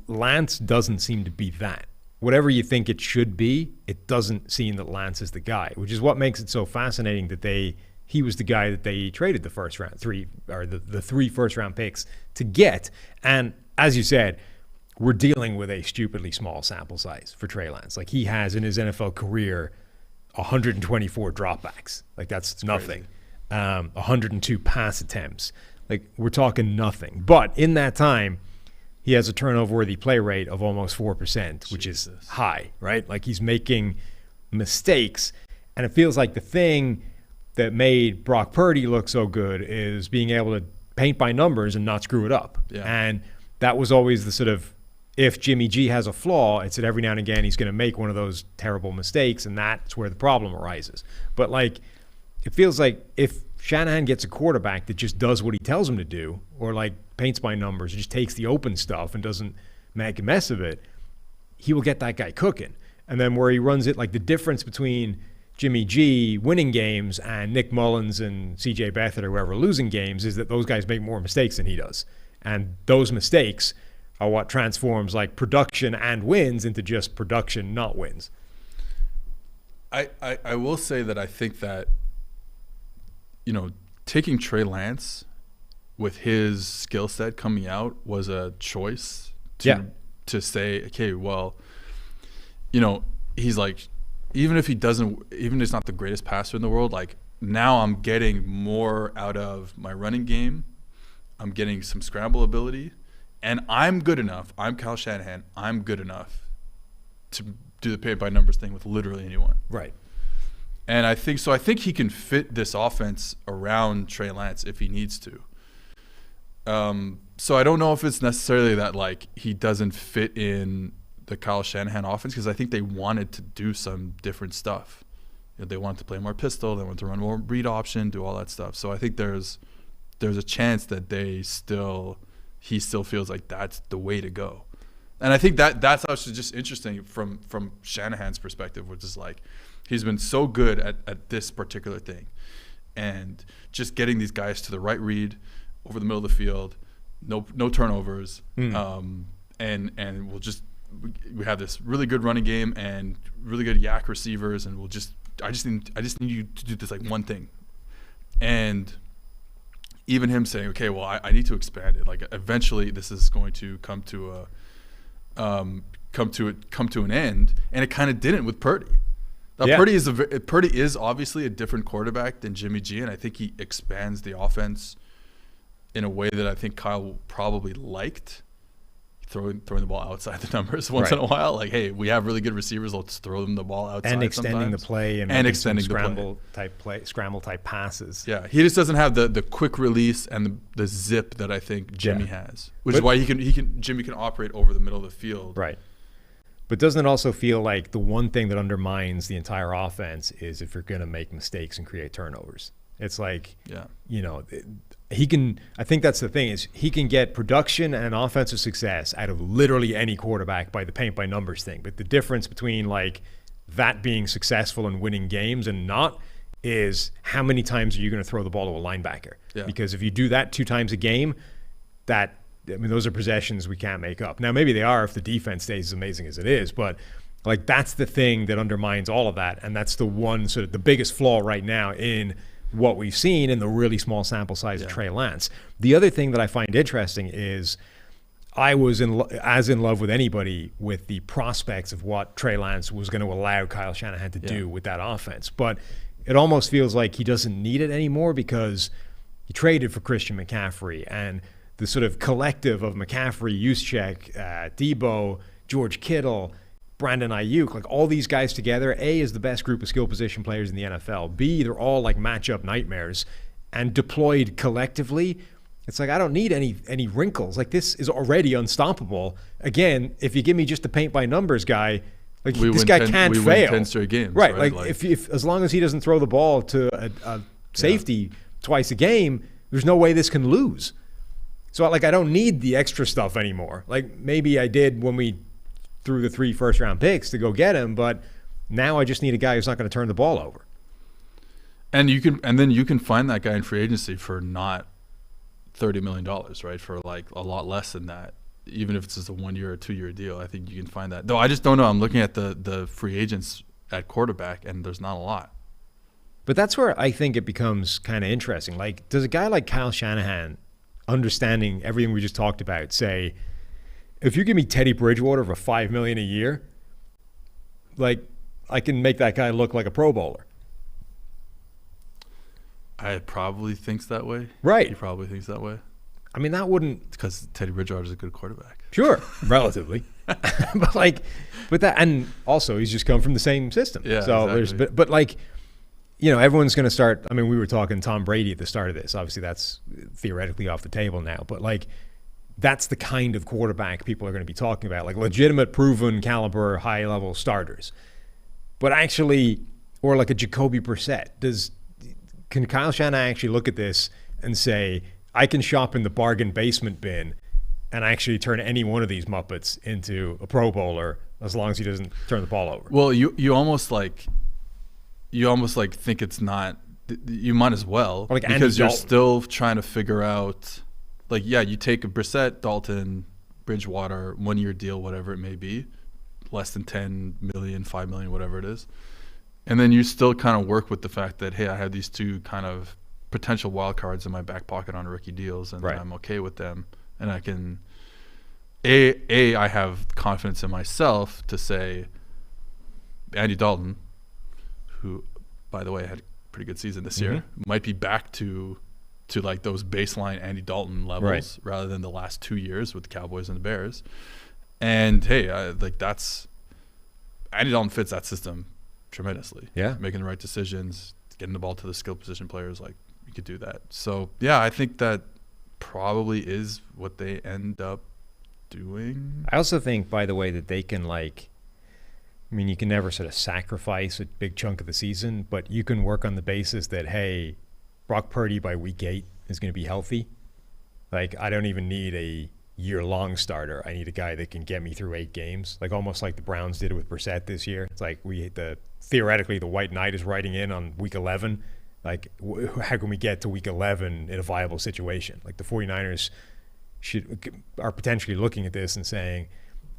Lance doesn't seem to be that. Whatever you think it should be, it doesn't seem that Lance is the guy, which is what makes it so fascinating that he was the guy that they traded the three first round picks to get. And as you said, we're dealing with a stupidly small sample size for Trey Lance. Like, he has in his NFL career 124 dropbacks. Like, that's nothing. 102 pass attempts. Like, we're talking nothing. But in that time, he has a turnover-worthy play rate of almost 4%, which is high, right? Like, he's making mistakes. And it feels like the thing that made Brock Purdy look so good is being able to paint by numbers and not screw it up. Yeah. And that was always the sort of, if Jimmy G has a flaw, it's that every now and again he's going to make one of those terrible mistakes, and that's where the problem arises. But, like, it feels like if Shanahan gets a quarterback that just does what he tells him to do, or, like, paints by numbers, just takes the open stuff and doesn't make a mess of it, he will get that guy cooking. And then where he runs it, like, the difference between Jimmy G winning games and Nick Mullins and CJ Beathard or whoever losing games is that those guys make more mistakes than he does. And those mistakes are what transforms, like, production and wins into just production, not wins. I will say that I think that, you know, taking Trey Lance with his skill set coming out was a choice to say, okay, well, you know, he's like, even if he's not the greatest passer in the world, like, now I'm getting more out of my running game. I'm getting some scramble ability. And I'm good enough. I'm Kyle Shanahan. I'm good enough to do the paint by numbers thing with literally anyone. Right. And I think he can fit this offense around Trey Lance if he needs to. So I don't know if it's necessarily that, like, he doesn't fit in the Kyle Shanahan offense, because I think they wanted to do some different stuff. You know, they wanted to play more pistol. They wanted to run more read option, do all that stuff. So I think there's a chance that he still feels like that's the way to go. And I think that's also just interesting from Shanahan's perspective, which is like, he's been so good at this particular thing, and just getting these guys to the right read over the middle of the field, no turnovers, and we have this really good running game and really good yak receivers, and I just need you to do this, like, one thing. And even him saying, okay, well, I need to expand it. Like, eventually this is going to come to an end, and it kind of didn't with Purdy. Now, Purdy is obviously a different quarterback than Jimmy G, and I think he expands the offense in a way that I think Kyle probably liked. Throwing the ball outside the numbers once in a while. Like, hey, we have really good receivers. Let's throw them the ball outside and extending sometimes. The play and extending scramble type passes. Yeah, he just doesn't have the quick release and the zip that I think Jimmy has, which is why Jimmy can operate over the middle of the field. Right. But doesn't it also feel like the one thing that undermines the entire offense is if you're going to make mistakes and create turnovers? It's like, you know, he can. I think that's the thing, is he can get production and offensive success out of literally any quarterback by the paint by numbers thing. But the difference between, like, that being successful and winning games and not is how many times are you going to throw the ball to a linebacker? Yeah. Because if you do that 2 times a game, those are possessions we can't make up. Now, maybe they are if the defense stays as amazing as it is, but, like, that's the thing that undermines all of that, and that's the one sort of the biggest flaw right now in what we've seen in the really small sample size of Trey Lance. The other thing that I find interesting is I was as in love with anybody with the prospects of what Trey Lance was going to allow Kyle Shanahan to do with that offense. But it almost feels like he doesn't need it anymore, because he traded for Christian McCaffrey, and the sort of collective of McCaffrey, Juszczyk, Debo, George Kittle, Brandon Ayuk, like all these guys together, A, is the best group of skill position players in the NFL. B, they're all like matchup nightmares. And deployed collectively, it's like I don't need any wrinkles. Like this is already unstoppable. Again, if you give me just the paint by numbers guy, like this guy can't fail. We win 10 straight games, right? Like if as long as he doesn't throw the ball to a safety twice a game, there's no way this can lose. So like I don't need the extra stuff anymore. Like maybe I did when we threw the 3 first-round picks to go get him, but now I just need a guy who's not going to turn the ball over. And then you can find that guy in free agency for not $30 million, right? For like a lot less than that, even if it's just a 1 year or 2 year deal. I think you can find that. Though I just don't know. I'm looking at the free agents at quarterback, and there's not a lot. But that's where I think it becomes kind of interesting. Like, does a guy like Kyle Shanahan, understanding everything we just talked about, say, if you give me Teddy Bridgewater for $5 million a year, like I can make that guy look like a Pro Bowler? I probably thinks that way. Right. He probably thinks that way. I mean, that wouldn't... Because Teddy Bridgewater is a good quarterback. Sure, relatively. but that... And also, he's just come from the same system. Yeah, so exactly. But like, you know, everyone's going to start... I mean, we were talking Tom Brady at the start of this. Obviously, that's theoretically off the table now. But like, that's the kind of quarterback people are going to be talking about. Like legitimate, proven caliber, high-level starters. But actually... Or like a Jacoby Brissett. Can Kyle Shanahan actually look at this and say, I can shop in the bargain basement bin and actually turn any one of these Muppets into a Pro Bowler as long as he doesn't turn the ball over? Well, you almost think it's not. You might as well, like because you're still trying to figure out. Like, yeah, you take a Brissett, Dalton, Bridgewater, 1 year deal, whatever it may be, less than 10 million, 5 million, whatever it is. And then you still kind of work with the fact that, hey, I have these two kind of potential wild cards in my back pocket on rookie deals, and I'm okay with them. And I can, I have confidence in myself to say, Andy Dalton, who, by the way, had a pretty good season this year, might be back to like those baseline Andy Dalton levels rather than the last 2 years with the Cowboys and the Bears. And hey, that's Andy Dalton fits that system tremendously. Yeah. Making the right decisions, getting the ball to the skill position players, like you could do that. So yeah, I think that probably is what they end up doing. I also think, by the way, that they can you can never sort of sacrifice a big chunk of the season, but you can work on the basis that, hey, Brock Purdy by week 8 is going to be healthy. Like, I don't even need a year-long starter. I need a guy that can get me through 8 games, like almost like the Browns did with Brissett this year. It's like theoretically the white knight is riding in on week 11. Like, how can we get to week 11 in a viable situation? Like, the 49ers are potentially looking at this and saying,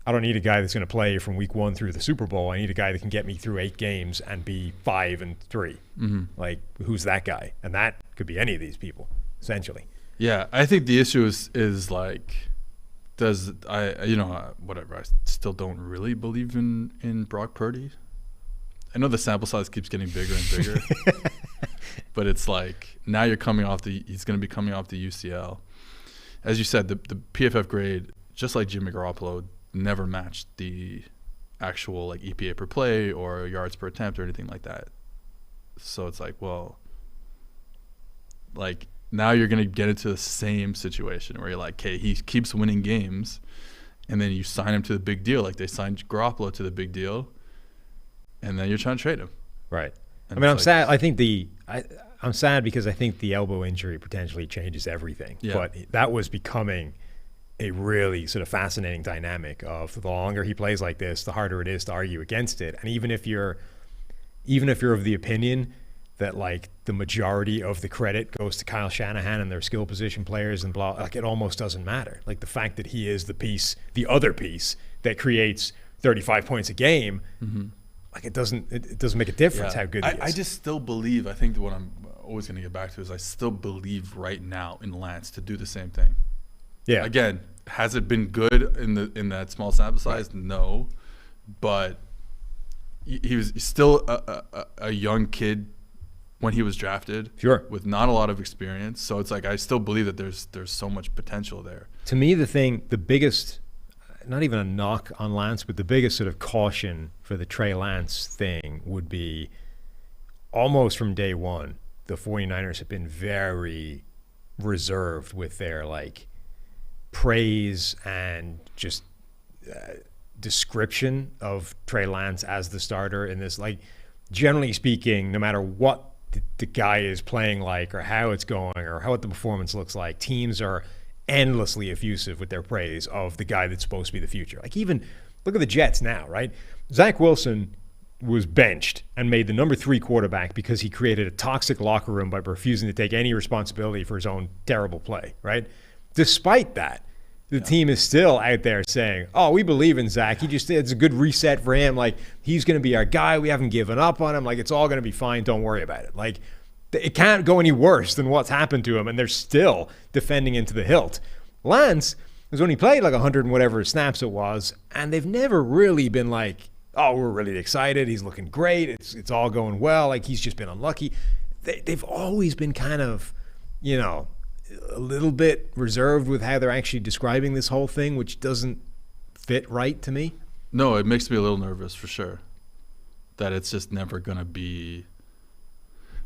I don't need a guy that's going to play from week 1 through the Super Bowl. I need a guy that can get me through 8 games and be 5-3. Like, who's that guy? And that could be any of these people, essentially. Yeah, I think the issue is like, whatever. I still don't really believe in Brock Purdy. I know the sample size keeps getting bigger and bigger, but it's like now he's going to be coming off the UCL. As you said, the PFF grade, just like Jimmy Garoppolo, never matched the actual like EPA per play or yards per attempt or anything like that. So it's like, well, like now you're going to get into the same situation where you're like, hey, he keeps winning games, and then you sign him to the big deal, like they signed Garoppolo to the big deal, and then you're trying to trade him. Right. And I mean, I'm sad. I think I'm sad because I think the elbow injury potentially changes everything. Yeah. But that was becoming a really sort of fascinating dynamic of the longer he plays like this, the harder it is to argue against it. And even if you're of the opinion that like the majority of the credit goes to Kyle Shanahan and their skill position players and blah, like it almost doesn't matter. Like the fact that he is the other piece that creates 35 points a game, like it doesn't make a difference how good he is. I just still believe, I think what I'm always going to get back to is I still believe right now in Lance to do the same thing. Yeah. Again, has it been good in that small sample size? Right. No. But he's still a young kid when he was drafted. Sure. With not a lot of experience. So it's like I still believe that there's so much potential there. To me, the biggest, not even a knock on Lance, but the biggest sort of caution for the Trey Lance thing would be almost from day one, the 49ers have been very reserved with their like praise and just description of Trey Lance as the starter in this. Like, generally speaking, no matter what the guy is playing like or how it's going or what the performance looks like, teams are endlessly effusive with their praise of the guy that's supposed to be the future. Like, even look at the Jets now, right? Zach Wilson was benched and made the number 3 quarterback because he created a toxic locker room by refusing to take any responsibility for his own terrible play, right? Despite that, the team is still out there saying, oh, we believe in Zach. It's a good reset for him. Like, he's going to be our guy. We haven't given up on him. Like, it's all going to be fine. Don't worry about it. Like, it can't go any worse than what's happened to him, and they're still defending into the hilt. Lance has only played like 100 and whatever snaps it was, and they've never really been like, oh, we're really excited. He's looking great. It's all going well. Like, he's just been unlucky. They've always been kind of, you know, a little bit reserved with how they're actually describing this whole thing, which doesn't fit right to me. No, it makes me a little nervous for sure that it's just never going to be.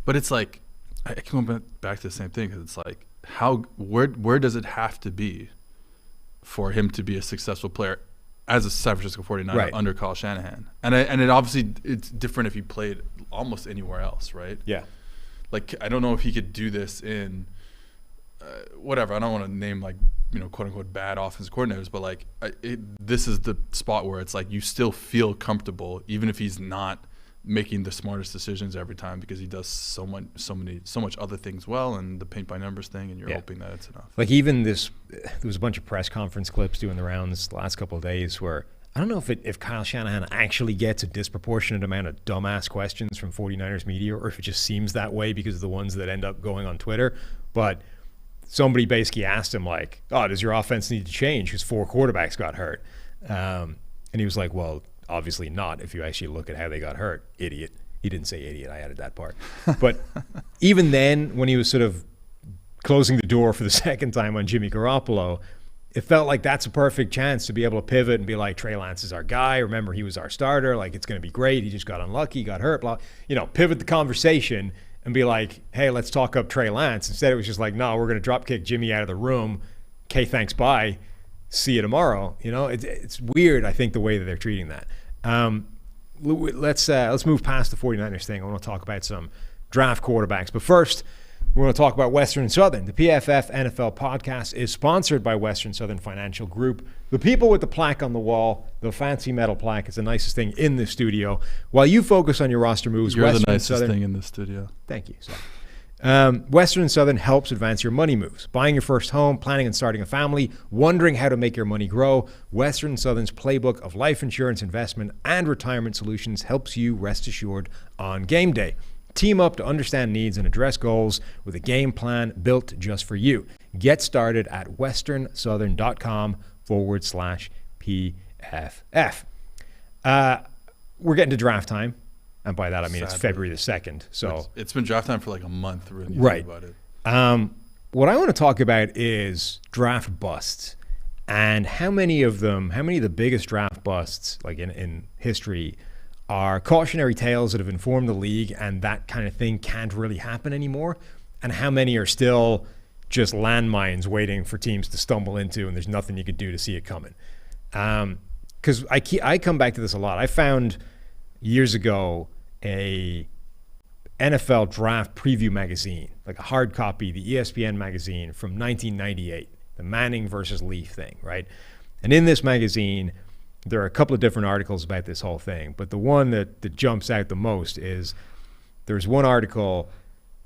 But it's like, I can go back to the same thing, because it's like, where does it have to be for him to be a successful player as a San Francisco 49er under Kyle Shanahan? And it obviously, it's different if he played almost anywhere else, right? Yeah. Like, I don't know if he could do this in whatever. I don't want to name, like, you know, quote unquote bad offensive coordinators, but like this is the spot where it's like you still feel comfortable even if he's not making the smartest decisions every time, because he does so much other things well, and the paint by numbers thing, and you're hoping that it's enough. Like, even there was a bunch of press conference clips doing the rounds the last couple of days where I don't know if Kyle Shanahan actually gets a disproportionate amount of dumbass questions from 49ers media, or if it just seems that way because of the ones that end up going on Twitter. But somebody basically asked him, like, oh, does your offense need to change because 4 quarterbacks got hurt? And he was like, well, obviously not if you actually look at how they got hurt, idiot. He didn't say idiot. I added that part. But even then, when he was sort of closing the door for the second time on Jimmy Garoppolo, it felt like that's a perfect chance to be able to pivot and be like, Trey Lance is our guy. Remember, he was our starter. Like, it's going to be great. He just got unlucky, got hurt, blah. You know, pivot the conversation and be like, hey, let's talk up Trey Lance. Instead, it was just like, no, we're going to drop kick Jimmy out of the room. Okay, thanks, bye. See you tomorrow. You know, it's weird, I think, the way that they're treating that. Let's move past the 49ers thing. I want to talk about some draft quarterbacks. But first, we're going to talk about Western Southern. The PFF NFL podcast is sponsored by Western Southern Financial Group. The people with the plaque on the wall, the fancy metal plaque, is the nicest thing in the studio. While you focus on your roster moves, you're Western the nicest Southern, thing in the studio. Thank you. Western Southern helps advance your money moves. Buying your first home, planning on starting a family, wondering how to make your money grow. Western Southern's playbook of life insurance, investment, and retirement solutions helps you rest assured on game day. Team up to understand needs and address goals with a game plan built just for you. Get started at westernsouthern.com/PFF. We're getting to draft time. And by that, I mean, Sadly, it's February the 2nd. So it's been draft time for like a month, really. Right. About it. What I want to talk about is draft busts, and how many of the biggest draft busts, like in history, are cautionary tales that have informed the league, and that kind of thing can't really happen anymore, and how many are still just landmines waiting for teams to stumble into, and there's nothing you could do to see it coming. Because I come back to this a lot. I found years ago a NFL draft preview magazine, like a hard copy, the ESPN magazine from 1998, the Manning versus Leaf thing, right? And in this magazine, there are a couple of different articles about this whole thing, but the one that jumps out the most is there's one article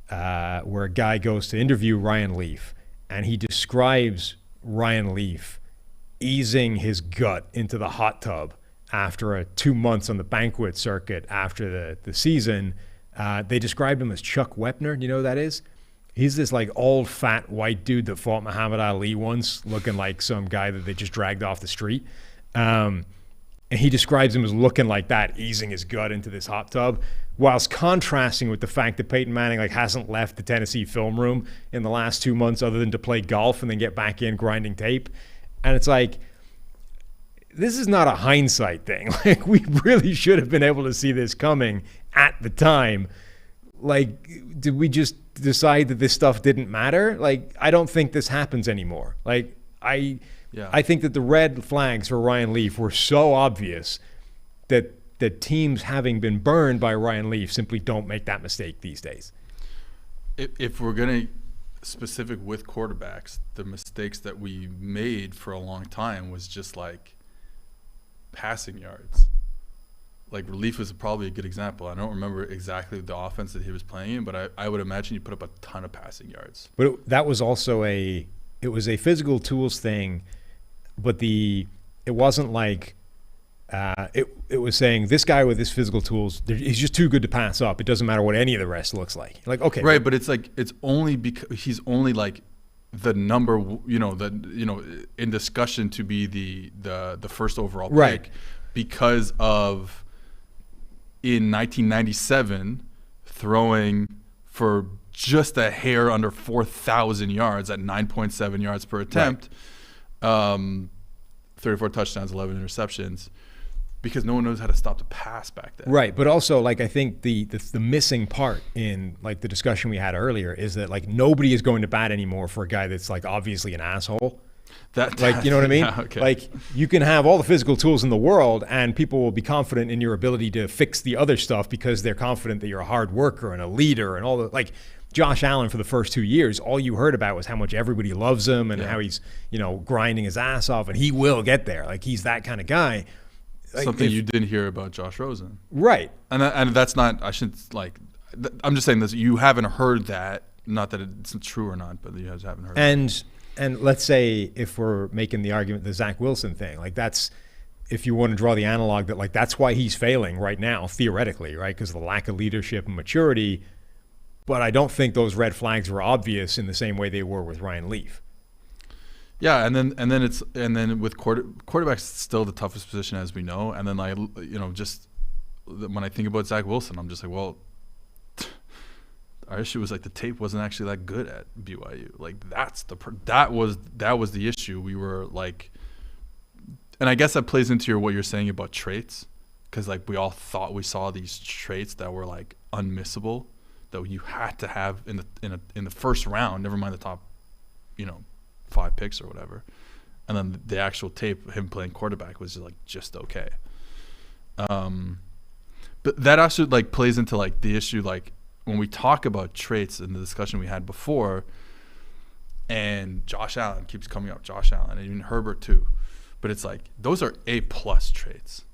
where a guy goes to interview Ryan Leaf, and he describes Ryan Leaf easing his gut into the hot tub after 2 months on the banquet circuit after the season. They described him as Chuck Wepner. Do you know who that is? He's this like old fat white dude that fought Muhammad Ali once, looking like some guy that they just dragged off the street. And he describes him as looking like that, easing his gut into this hot tub, whilst contrasting with the fact that Peyton Manning like hasn't left the Tennessee film room in the last 2 months other than to play golf and then get back in grinding tape. And it's like, this is not a hindsight thing. Like, we really should have been able to see this coming at the time. Like, did we just decide that this stuff didn't matter? Like, I don't think this happens anymore. Like, I think that the red flags for Ryan Leaf were so obvious that teams having been burned by Ryan Leaf simply don't make that mistake these days. If we're going to specific with quarterbacks, the mistakes that we made for a long time was just like passing yards. Like, Leaf is probably a good example. I don't remember exactly the offense that he was playing in, but I would imagine he put up a ton of passing yards. But that was also it was a physical tools thing, but it wasn't like it was saying this guy with his physical tools, he's just too good to pass up. It doesn't matter what any of the rest looks like. Like, okay, right, but it's like it's only because he's only like the number, in discussion to be the first overall pick, right? Because of in 1997 throwing for just a hair under 4,000 yards at 9.7 yards per attempt, right. 34 touchdowns, 11 interceptions, because no one knows how to stop the pass back then. Right, but also, like, I think the missing part in, like, the discussion we had earlier is that, like, nobody is going to bat anymore for a guy that's, like, obviously an asshole. Like, you know what I mean? Yeah, okay. Like, you can have all the physical tools in the world and people will be confident in your ability to fix the other stuff because they're confident that you're a hard worker and a leader and all the, like, Josh Allen for the first 2 years, all you heard about was how much everybody loves him and how he's, grinding his ass off, and he will get there. Like, he's that kind of guy. Like, something you didn't hear about Josh Rosen. Right. And that's not, I shouldn't, like, I'm just saying this, you haven't heard that, not that it's true or not, but you guys haven't heard that. And let's say if we're making the argument, the Zach Wilson thing, like, that's, if you want to draw the analog that, like, that's why he's failing right now, theoretically, right? Because of the lack of leadership and maturity. But I don't think those red flags were obvious in the same way they were with Ryan Leaf. Yeah, and then with quarterbacks, it's still the toughest position, as we know. And then just when I think about Zach Wilson, I'm just like, well, our issue was like the tape wasn't actually that good at BYU. Like, that was the issue. We were like, and I guess that plays into what you're saying about traits, because like we all thought we saw these traits that were like unmissable, that you had to have in the first round, never mind the top, 5 picks or whatever. And then the actual tape, him playing quarterback, was just okay. But that also like plays into like the issue, like when we talk about traits in the discussion we had before, and Josh Allen keeps coming up, Josh Allen, and even Herbert too. But it's like those are A+ traits.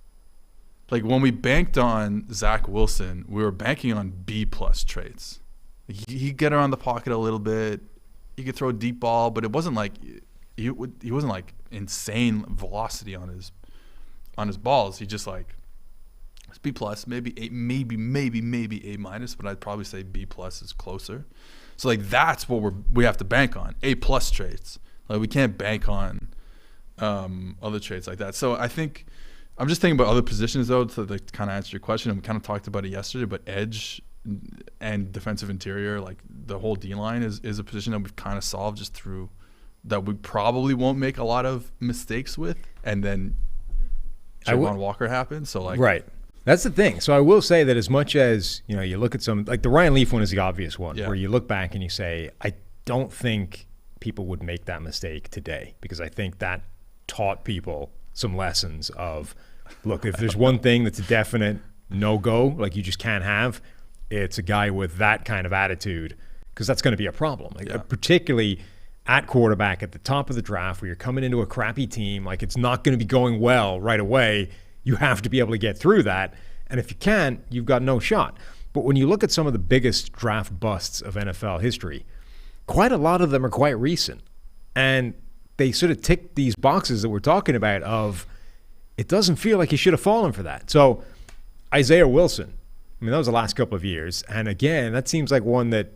Like when we banked on Zach Wilson, we were banking on B+ traits. He could get around the pocket a little bit. He could throw a deep ball, but it wasn't like he wasn't like insane velocity on his balls. He just like it's B+, maybe A, maybe A-, but I'd probably say B+ is closer. So like that's what we have to bank on, A+ traits. Like we can't bank on other traits like that. So I think I'm just thinking about other positions though to like kind of answer your question. And we kind of talked about it yesterday, but edge and defensive interior, like the whole D-line is a position that we've kind of solved just through that we probably won't make a lot of mistakes with, and then Javon Walker happened. So like right. That's the thing. So I will say that as much as, you look at some, like the Ryan Leaf one is the obvious one, where you look back and you say, I don't think people would make that mistake today, because I think that taught people some lessons of, look, if there's one thing that's a definite no-go, like you just can't have, it's a guy with that kind of attitude, because that's going to be a problem. Like, particularly at quarterback at the top of the draft where you're coming into a crappy team, like it's not going to be going well right away. You have to be able to get through that. And if you can't, you've got no shot. But when you look at some of the biggest draft busts of NFL history, quite a lot of them are quite recent. And they sort of tick these boxes that we're talking about of, it doesn't feel like he should have fallen for that. So Isaiah Wilson, I mean, that was the last couple of years. And again, that seems like one that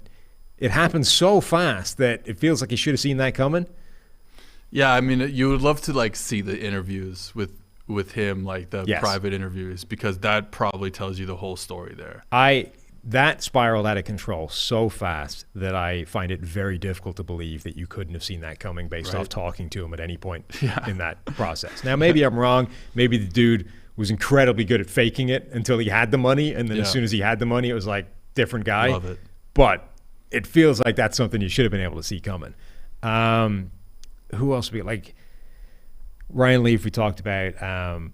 it happens so fast that it feels like he should have seen that coming. Yeah, I mean, you would love to like see the interviews with him, like the private interviews, because that probably tells you the whole story there. that spiraled out of control so fast that I find it very difficult to believe that you couldn't have seen that coming based off talking to him at any point in that process. Now, maybe I'm wrong. Maybe the dude was incredibly good at faking it until he had the money, and then as soon as he had the money, it was like different guy. Love it. But it feels like that's something you should have been able to see coming. Who else would be like Ryan Leaf? We talked about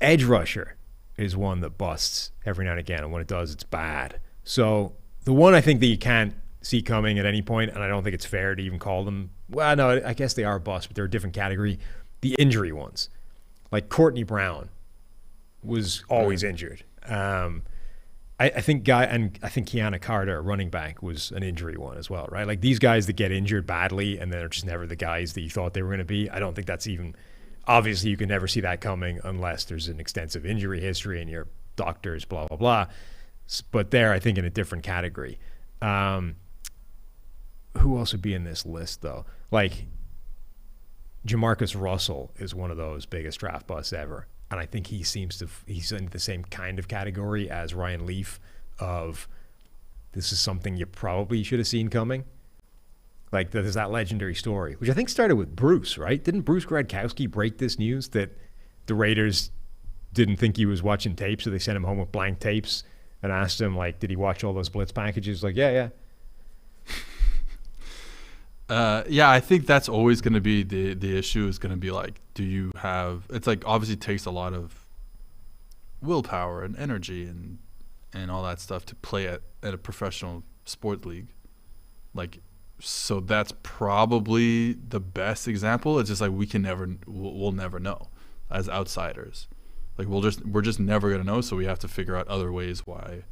edge rusher is one that busts every now and again, and when it does, it's bad. So the one I think that you can't see coming at any point, and I don't think it's fair to even call them. Well, no, I guess they are busts, but they're a different category. The injury ones, like Courtney Brown, was always injured. I think Keanu Carter, running back, was an injury one as well, right? Like these guys that get injured badly and they're just never the guys that you thought they were going to be. I don't think that's even obviously you can never see that coming unless there's an extensive injury history and your doctors, blah, blah, blah. But they're, I think, in a different category. Who else would be in this list, though? Like Jamarcus Russell is one of those biggest draft busts ever. And I think he's in the same kind of category as Ryan Leaf of this is something you probably should have seen coming. Like there's that legendary story, which I think started with Bruce, right? Didn't Bruce Gradkowski break this news that the Raiders didn't think he was watching tape, so they sent him home with blank tapes and asked him, like, did he watch all those blitz packages? Like, yeah. Yeah, I think that's always going to be the issue is going to be like, do you have – it's like obviously it takes a lot of willpower and energy and all that stuff to play at a professional sport league. Like, so that's probably the best example. It's just like we'll never know as outsiders. Like we're just never going to know, so we have to figure out other ways why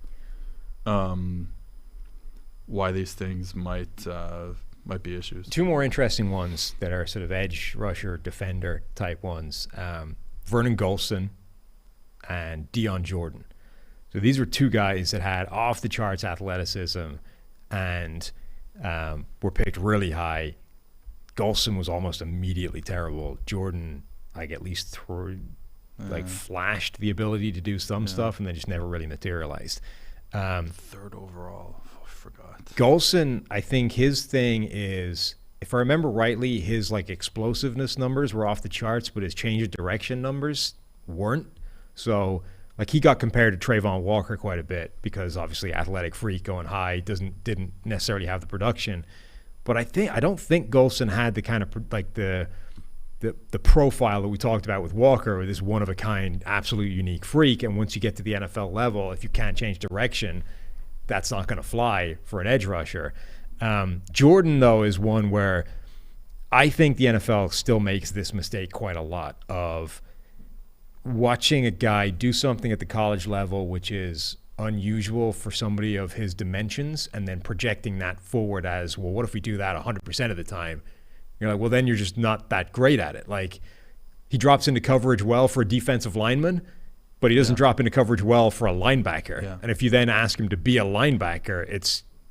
these things might be issues. Two more interesting ones that are sort of edge rusher, defender type ones. Vernon Gholston and Dion Jordan. So these were two guys that had off the charts athleticism and were picked really high. Gholston was almost immediately terrible. Jordan, like at least flashed the ability to do some stuff and then just never really materialized. Third overall. Forgot. Gholston, I think his thing is, if I remember rightly, his like explosiveness numbers were off the charts, but his change of direction numbers weren't. So like he got compared to Trayvon Walker quite a bit because obviously athletic freak going high didn't necessarily have the production. But I don't think Gholston had the kind of like the profile that we talked about with Walker, this one of a kind, absolute unique freak. And once you get to the NFL level, if you can't change direction, that's not going to fly for an edge rusher. Jordan, though, is one where I think the NFL still makes this mistake quite a lot of watching a guy do something at the college level which is unusual for somebody of his dimensions and then projecting that forward as, well, what if we do that 100% of the time? You're like, well, then you're just not that great at it. Like he drops into coverage well for a defensive lineman, but he doesn't drop into coverage well for a linebacker. Yeah. And if you then ask him to be a linebacker,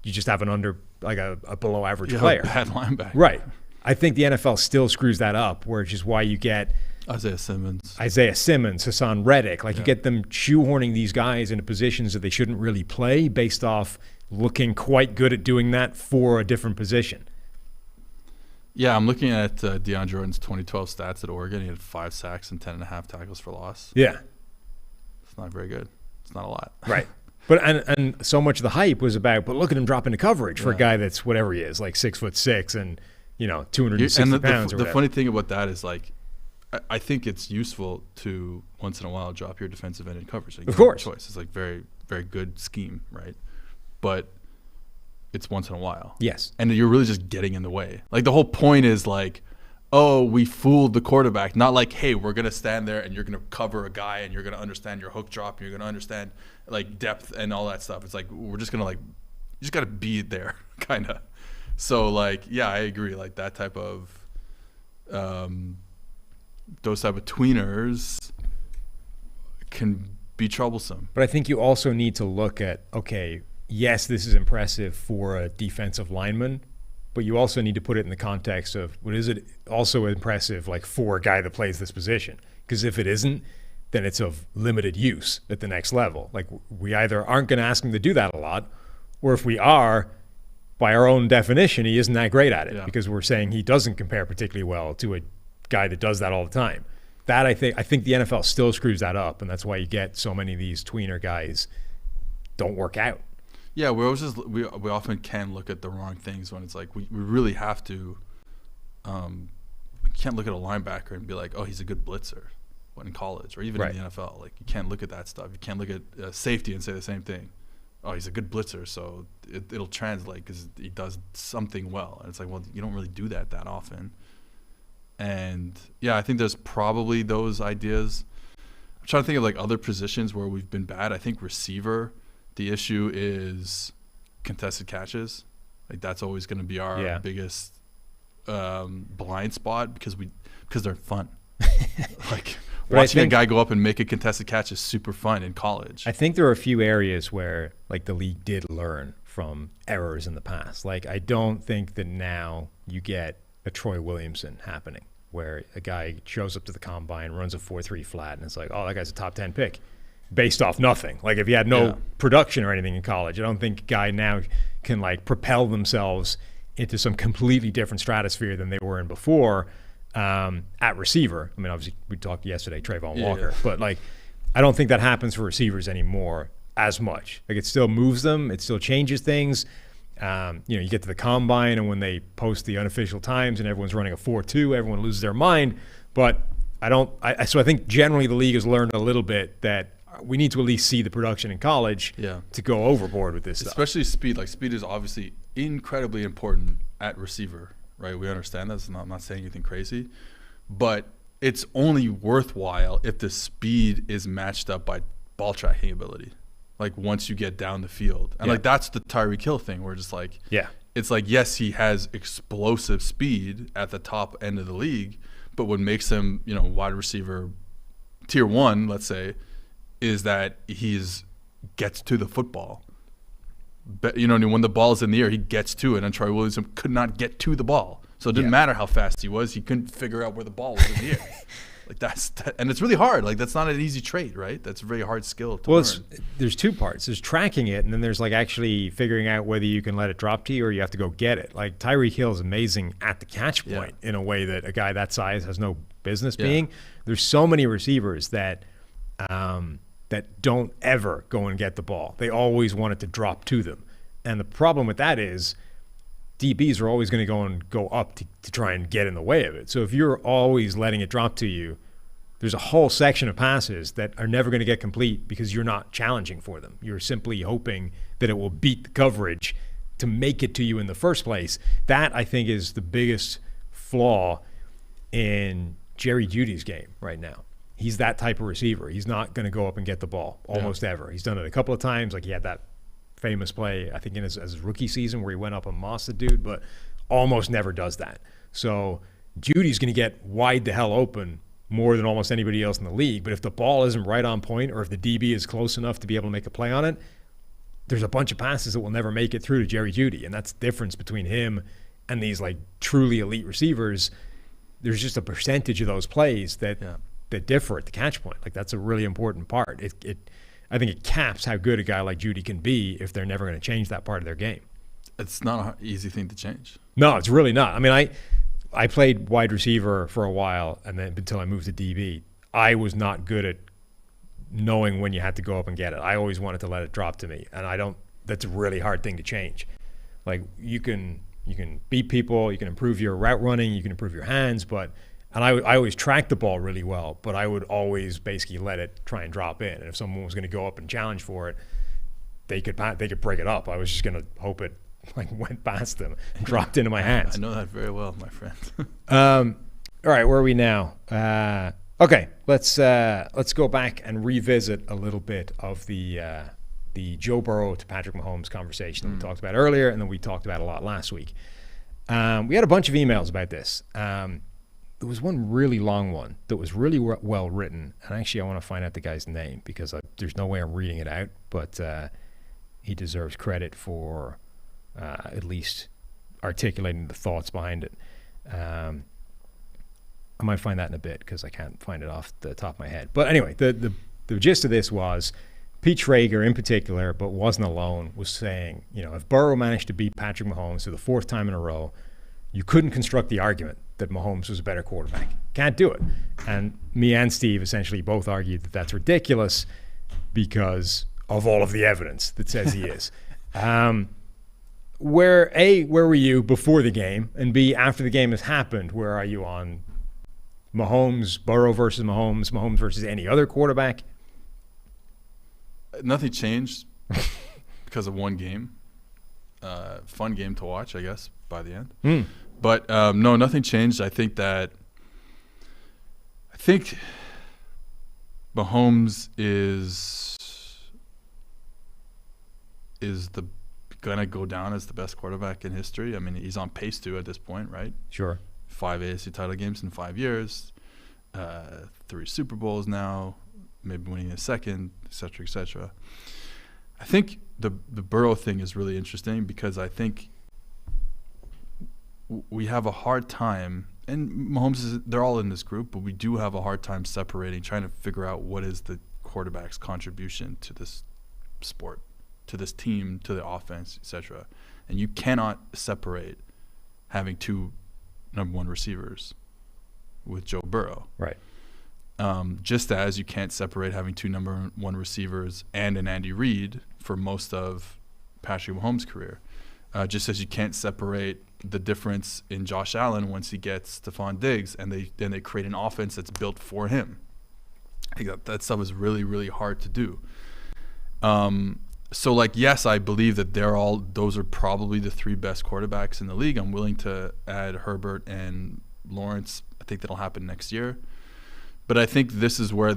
you just have a below average player. A bad linebacker. Right. I think the NFL still screws that up, which is why you get Isaiah Simmons, Hassan Reddick. Like you get them shoehorning these guys into positions that they shouldn't really play based off looking quite good at doing that for a different position. Yeah, I'm looking at Dion Jordan's 2012 stats at Oregon. He had 5 sacks and 10.5 tackles for loss. Yeah. It's not very good. It's not a lot. Right. But and so much of the hype was about, but look at him drop into coverage for a guy that's whatever he is, like 6'6" and 260 pounds. The funny thing about that is like, I think it's useful to once in a while drop your defensive end in coverage. Like, of course, choice. It's like very, very good scheme, right? But it's once in a while. Yes. And you're really just getting in the way. Like the whole point is like, oh, we fooled the quarterback. Not like, hey, we're going to stand there and you're going to cover a guy and you're going to understand your hook drop and you're going to understand like depth and all that stuff. It's like, we're just going to like, you just got to be there kind of. So like, yeah, I agree. Like that type of, those type of tweeners can be troublesome. But I think you also need to look at, okay, yes, this is impressive for a defensive lineman, but you also need to put it in the context of what is it also impressive like for a guy that plays this position? Because if it isn't, then it's of limited use at the next level. Like, we either aren't going to ask him to do that a lot, or if we are, by our own definition, he isn't that great at it because we're saying he doesn't compare particularly well to a guy that does that all the time. That I think the NFL still screws that up, and that's why you get so many of these tweener guys don't work out. Yeah, we often can look at the wrong things when it's like we really have to. We can't look at a linebacker and be like, oh, he's a good blitzer in college or even in the NFL. Like, you can't look at that stuff. You can't look at safety and say the same thing. Oh, he's a good blitzer, so it'll translate because he does something well. And it's like, well, you don't really do that often. And, yeah, I think there's probably those ideas. I'm trying to think of, like, other positions where we've been bad. I think receiver, the issue is contested catches. Like, that's always going to be our biggest blind spot because they're fun. Like, watching a guy go up and make a contested catch is super fun in college. I think there are a few areas where, like, the league did learn from errors in the past. Like, I don't think that now you get a Troy Williamson happening where a guy shows up to the combine, runs a 4.3 flat, and it's like, oh, that guy's a top 10 pick based off nothing. Like, if he had no production or anything in college, I don't think a guy now can, like, propel themselves into some completely different stratosphere than they were in before. At receiver, I mean, obviously we talked yesterday, Trayvon Walker, but like, I don't think that happens for receivers anymore as much. Like, it still moves them, it still changes things. You get to the combine, and when they post the unofficial times and everyone's running a 4.2, everyone loses their mind. But so I think generally the league has learned a little bit that we need to at least see the production in college to go overboard with this stuff. Especially speed. Like, speed is obviously incredibly important at receiver. Right, we understand that. I'm not saying anything crazy, but it's only worthwhile if the speed is matched up by ball tracking ability. Like, once you get down the field, and like, that's the Tyreek Hill thing. Where just like, it's like, yes, he has explosive speed at the top end of the league, but what makes him, wide receiver tier 1, let's say, is that he's gets to the football. But, when the ball's in the air, he gets to it, and Troy Williamson could not get to the ball. So it didn't matter how fast he was; he couldn't figure out where the ball was in the air. Like, and it's really hard. Like, that's not an easy trait, right? That's a very hard skill to learn. There's two parts. There's tracking it, and then there's like actually figuring out whether you can let it drop to you or you have to go get it. Like, Tyreek Hill is amazing at the catch point in a way that a guy that size has no business being. There's so many receivers that don't ever go and get the ball. They always want it to drop to them. And the problem with that is DBs are always going to go up to try and get in the way of it. So if you're always letting it drop to you, there's a whole section of passes that are never going to get complete because you're not challenging for them. You're simply hoping that it will beat the coverage to make it to you in the first place. That, I think, is the biggest flaw in Jerry Jeudy's game right now. He's that type of receiver. He's not going to go up and get the ball almost ever. He's done it a couple of times. Like, he had that famous play, I think, in his rookie season where he went up and mossed the dude, but almost never does that. So Judy's going to get wide the hell open more than almost anybody else in the league. But if the ball isn't right on point, or if the DB is close enough to be able to make a play on it, there's a bunch of passes that will never make it through to Jerry Jeudy. And that's the difference between him and these, like, truly elite receivers. There's just a percentage of those plays that differ at the catch point. Like, that's a really important part. I think it caps how good a guy like Jeudy can be if they're never going to change that part of their game. It's not an easy thing to change. No, it's really not. I mean, I played wide receiver for a while, and then until I moved to DB, I was not good at knowing when you had to go up and get it. I always wanted to let it drop to me, and that's a really hard thing to change. Like, you can beat people, you can improve your route running, you can improve your hands, and I always tracked the ball really well, but I would always basically let it try and drop in. And if someone was going to go up and challenge for it, they could break it up. I was just going to hope it went past them and dropped into my hands. I know that very well, my friend. All right, where are we now? Okay, let's go back and revisit a little bit of the Joe Burrow to Patrick Mahomes conversation that we talked about earlier, and then we talked about a lot last week. We had a bunch of emails about this. There was one really long one that was really well written, and actually I want to find out the guy's name because there's no way I'm reading it out, but he deserves credit for at least articulating the thoughts behind it. I might find that in a bit because I can't find it off the top of my head. But anyway, the gist of this was Pete Schrager in particular, but wasn't alone, was saying, if Burrow managed to beat Patrick Mahomes for the fourth time in a row, you couldn't construct the argument that Mahomes was a better quarterback. Can't do it. And me and Steve essentially both argued that that's ridiculous because of all of the evidence that says he is. Where were you before the game? And B, after the game has happened, where are you on Mahomes, Burrow versus Mahomes, Mahomes versus any other quarterback? Nothing changed because of one game. Fun game to watch, I guess, by the end. But no, nothing changed. I think Mahomes is gonna go down as the best quarterback in history. I mean, he's on pace to at this point, right? Sure. 5 AFC title games in 5 years, 3 Super Bowls now, maybe winning a second, et cetera, et cetera. I think the Burrow thing is really interesting because I think we have a hard time, and Mahomes they're all in this group, but we do have a hard time separating, trying to figure out what is the quarterback's contribution to this sport, to this team, to the offense, etc. And you cannot separate having 2 number 1 receivers with Joe Burrow. Right. Just as you can't separate having 2 number 1 receivers and an Andy Reid for most of Patrick Mahomes' career. Just as you can't separate the difference in Josh Allen once he gets Stephon Diggs and they create an offense that's built for him. I think that stuff is really, really hard to do. So, yes, I believe that those are probably the 3 best quarterbacks in the league. I'm willing to add Herbert and Lawrence. I think that'll happen next year. But I think this is where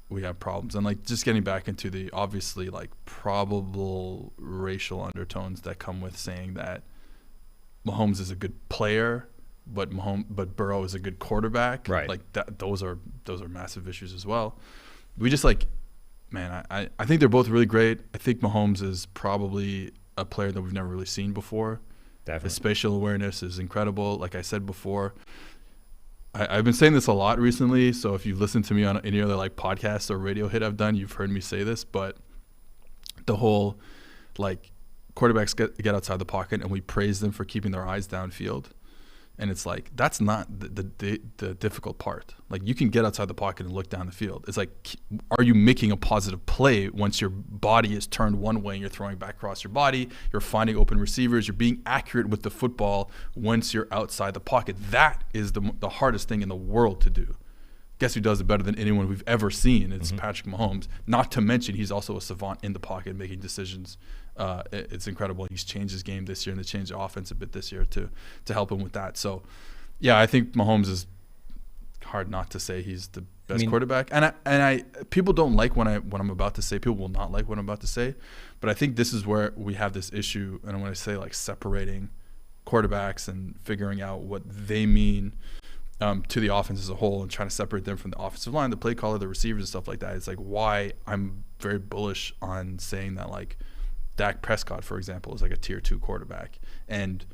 we have problems. And just getting back into the obviously probable racial undertones that come with saying that Mahomes is a good player, but Burrow is a good quarterback. Right. Those are massive issues as well. We just man, I think they're both really great. I think Mahomes is probably a player that we've never really seen before. Definitely. His spatial awareness is incredible. Like I said before, I've been saying this a lot recently, so if you've listened to me on any other podcast or radio hit I've done, you've heard me say this, but the whole quarterbacks get outside the pocket and we praise them for keeping their eyes downfield. And it's that's not the difficult part. You can get outside the pocket and look down the field. It's are you making a positive play once your body is turned one way and you're throwing back across your body? You're finding open receivers. You're being accurate with the football once you're outside the pocket. That is the hardest thing in the world to do. Guess who does it better than anyone we've ever seen? It's Patrick Mahomes. Not to mention he's also a savant in the pocket making decisions. It's incredible. He's changed his game this year, and they changed the offense a bit this year to help him with that. So, yeah, I think Mahomes is hard not to say he's the best quarterback. And I people don't like what I'm about to say. People will not like what I'm about to say. But I think this is where we have this issue. And when I say separating quarterbacks and figuring out what they mean to the offense as a whole and trying to separate them from the offensive line, the play caller, the receivers, and stuff like that. It's why I'm very bullish on saying that Dak Prescott, for example, is a tier 2 quarterback. And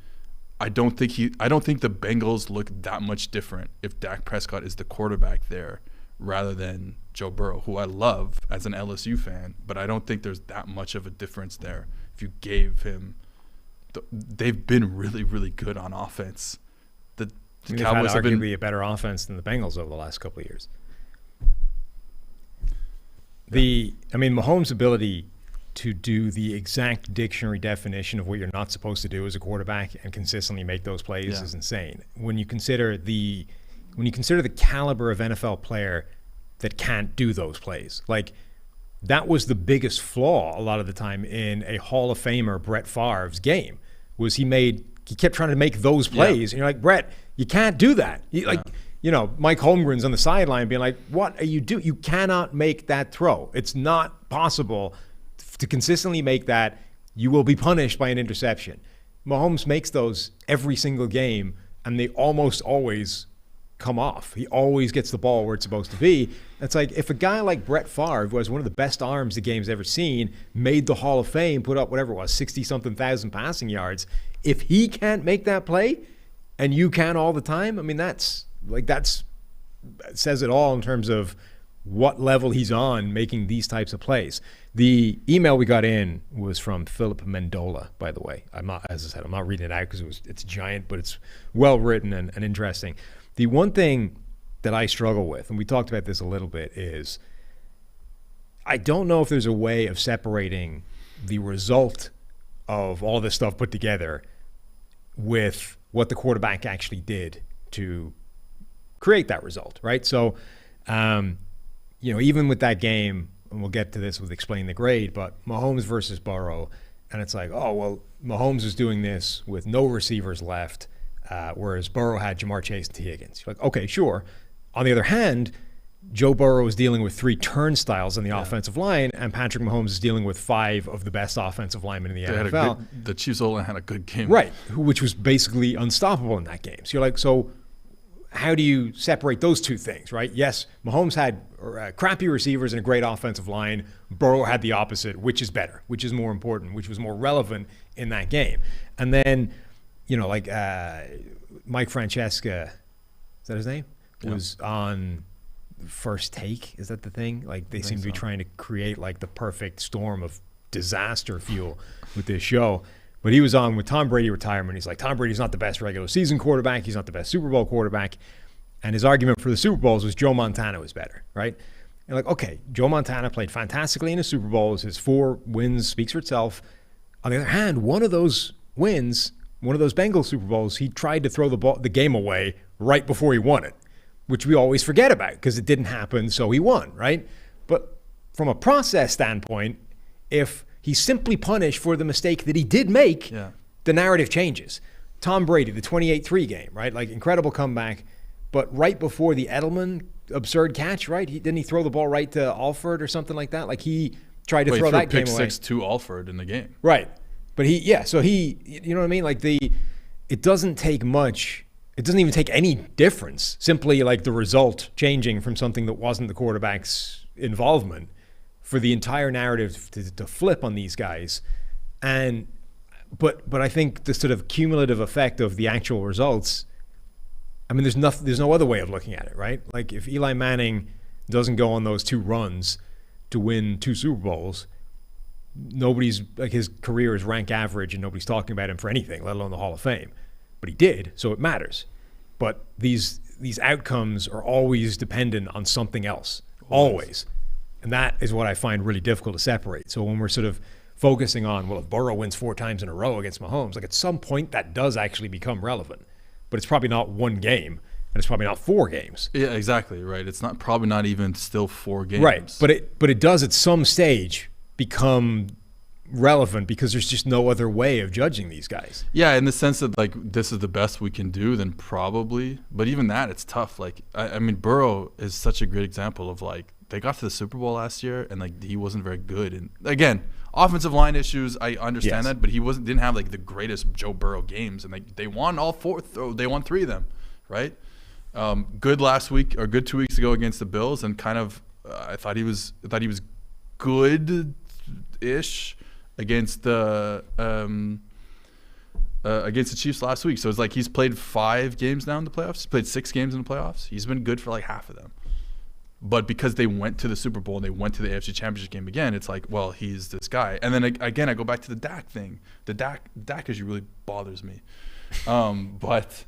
I don't think the Bengals look that much different if Dak Prescott is the quarterback there rather than Joe Burrow, who I love as an LSU fan, but I don't think there's that much of a difference there. If you gave him they've been really, really good on offense. The Cowboys have been arguably a better offense than the Bengals over the last couple of years. Mahomes' ability to do the exact dictionary definition of what you're not supposed to do as a quarterback and consistently make those plays is insane. When you consider the caliber of NFL player that can't do those plays, that was the biggest flaw a lot of the time in a Hall of Famer Brett Favre's game, was he kept trying to make those plays, and you're like, Brett, you can't do that. Mike Holmgren's on the sideline being like, what are you doing? You cannot make that throw. It's not possible to consistently make that. You will be punished by an interception. Mahomes makes those every single game, and they almost always come off. He always gets the ball where it's supposed to be. It's if a guy like Brett Favre, who has one of the best arms the game's ever seen, made the Hall of Fame, put up whatever it was, 60-something thousand passing yards, if he can't make that play, and you can all the time, I mean, that's says it all in terms of what level he's on making these types of plays. The email we got in was from Philip Mendola, by the way. I'm not reading it out because it's giant, but it's well written and interesting. The one thing that I struggle with, and we talked about this a little bit, is I don't know if there's a way of separating the result of all this stuff put together with what the quarterback actually did to create that result, right? So, even with that game, and we'll get to this with Explain the Grade, but Mahomes versus Burrow, and it's like, oh, well, Mahomes is doing this with no receivers left, whereas Burrow had Jamar Chase and T. Higgins. You're like, okay, sure. On the other hand, Joe Burrow is dealing with 3 turnstiles in the offensive line, and Patrick Mahomes is dealing with 5 of the best offensive linemen in the NFL. The Chiefs only had a good game. Right, which was basically unstoppable in that game. So you're like, so how do you separate those two things, right? Yes, Mahomes had crappy receivers and a great offensive line. Burrow had the opposite, which is better, which is more important, which was more relevant in that game. And then, Mike Francesca, is that his name? Yeah. Was on First Take. Is that the thing? Like, they seem to be trying to create like the perfect storm of disaster fuel with this show. But he was on with Tom Brady retirement. He's like, Tom Brady's not the best regular season quarterback. He's not the best Super Bowl quarterback. And his argument for the Super Bowls was Joe Montana was better, right? And like, okay, Joe Montana played fantastically in the Super Bowls. His 4 wins speaks for itself. On the other hand, one of those wins, one of those Bengals Super Bowls, he tried to throw the game away right before he won it, which we always forget about because it didn't happen, so he won, right? But from a process standpoint, if he's simply punished for the mistake that he did make, the narrative changes. Tom Brady, the 28-3 game, right? Like, incredible comeback. But right before the Edelman absurd catch, right? Didn't he throw the ball right to Alford or something like that? Like, he tried to throw that game away. Pick 6 to Alford in the game. Right. But you know what I mean? Like, it doesn't take much. It doesn't even take any difference. Simply like the result changing from something that wasn't the quarterback's involvement for the entire narrative to flip on these guys. But I think the sort of cumulative effect of the actual results, I mean, there's no other way of looking at it, right? Like, if Eli Manning doesn't go on those 2 runs to win 2 Super Bowls, nobody's, like, his career is rank average and nobody's talking about him for anything, let alone the Hall of Fame. But he did, so it matters. But these outcomes are always dependent on something else, always. And that is what I find really difficult to separate. So when we're sort of focusing on, well, if Burrow wins 4 times in a row against Mahomes, like, at some point that does actually become relevant. But it's probably not 1 game, and it's probably not 4 games. Yeah, exactly, right. It's probably not even still 4 games. Right, but it does at some stage become relevant because there's just no other way of judging these guys. Yeah, in the sense that, like, this is the best we can do, then probably. But even that, it's tough. Like, I mean, Burrow is such a great example of, like, they got to the Super Bowl last year and, like, he wasn't very good. And again, offensive line issues, I understand that, but he didn't have, like, the greatest Joe Burrow games, and they won all 4. They won 3 of them, right? Good last week, or good 2 weeks ago against the Bills, and kind of I thought he was good-ish against the Chiefs last week. So it's like he's played 5 games now in the playoffs. He's played 6 games in the playoffs. He's been good for like half of them. But because they went to the Super Bowl and they went to the AFC Championship game again, it's like, well, he's this guy. And then again, I go back to the Dak thing. The Dak issue really bothers me. But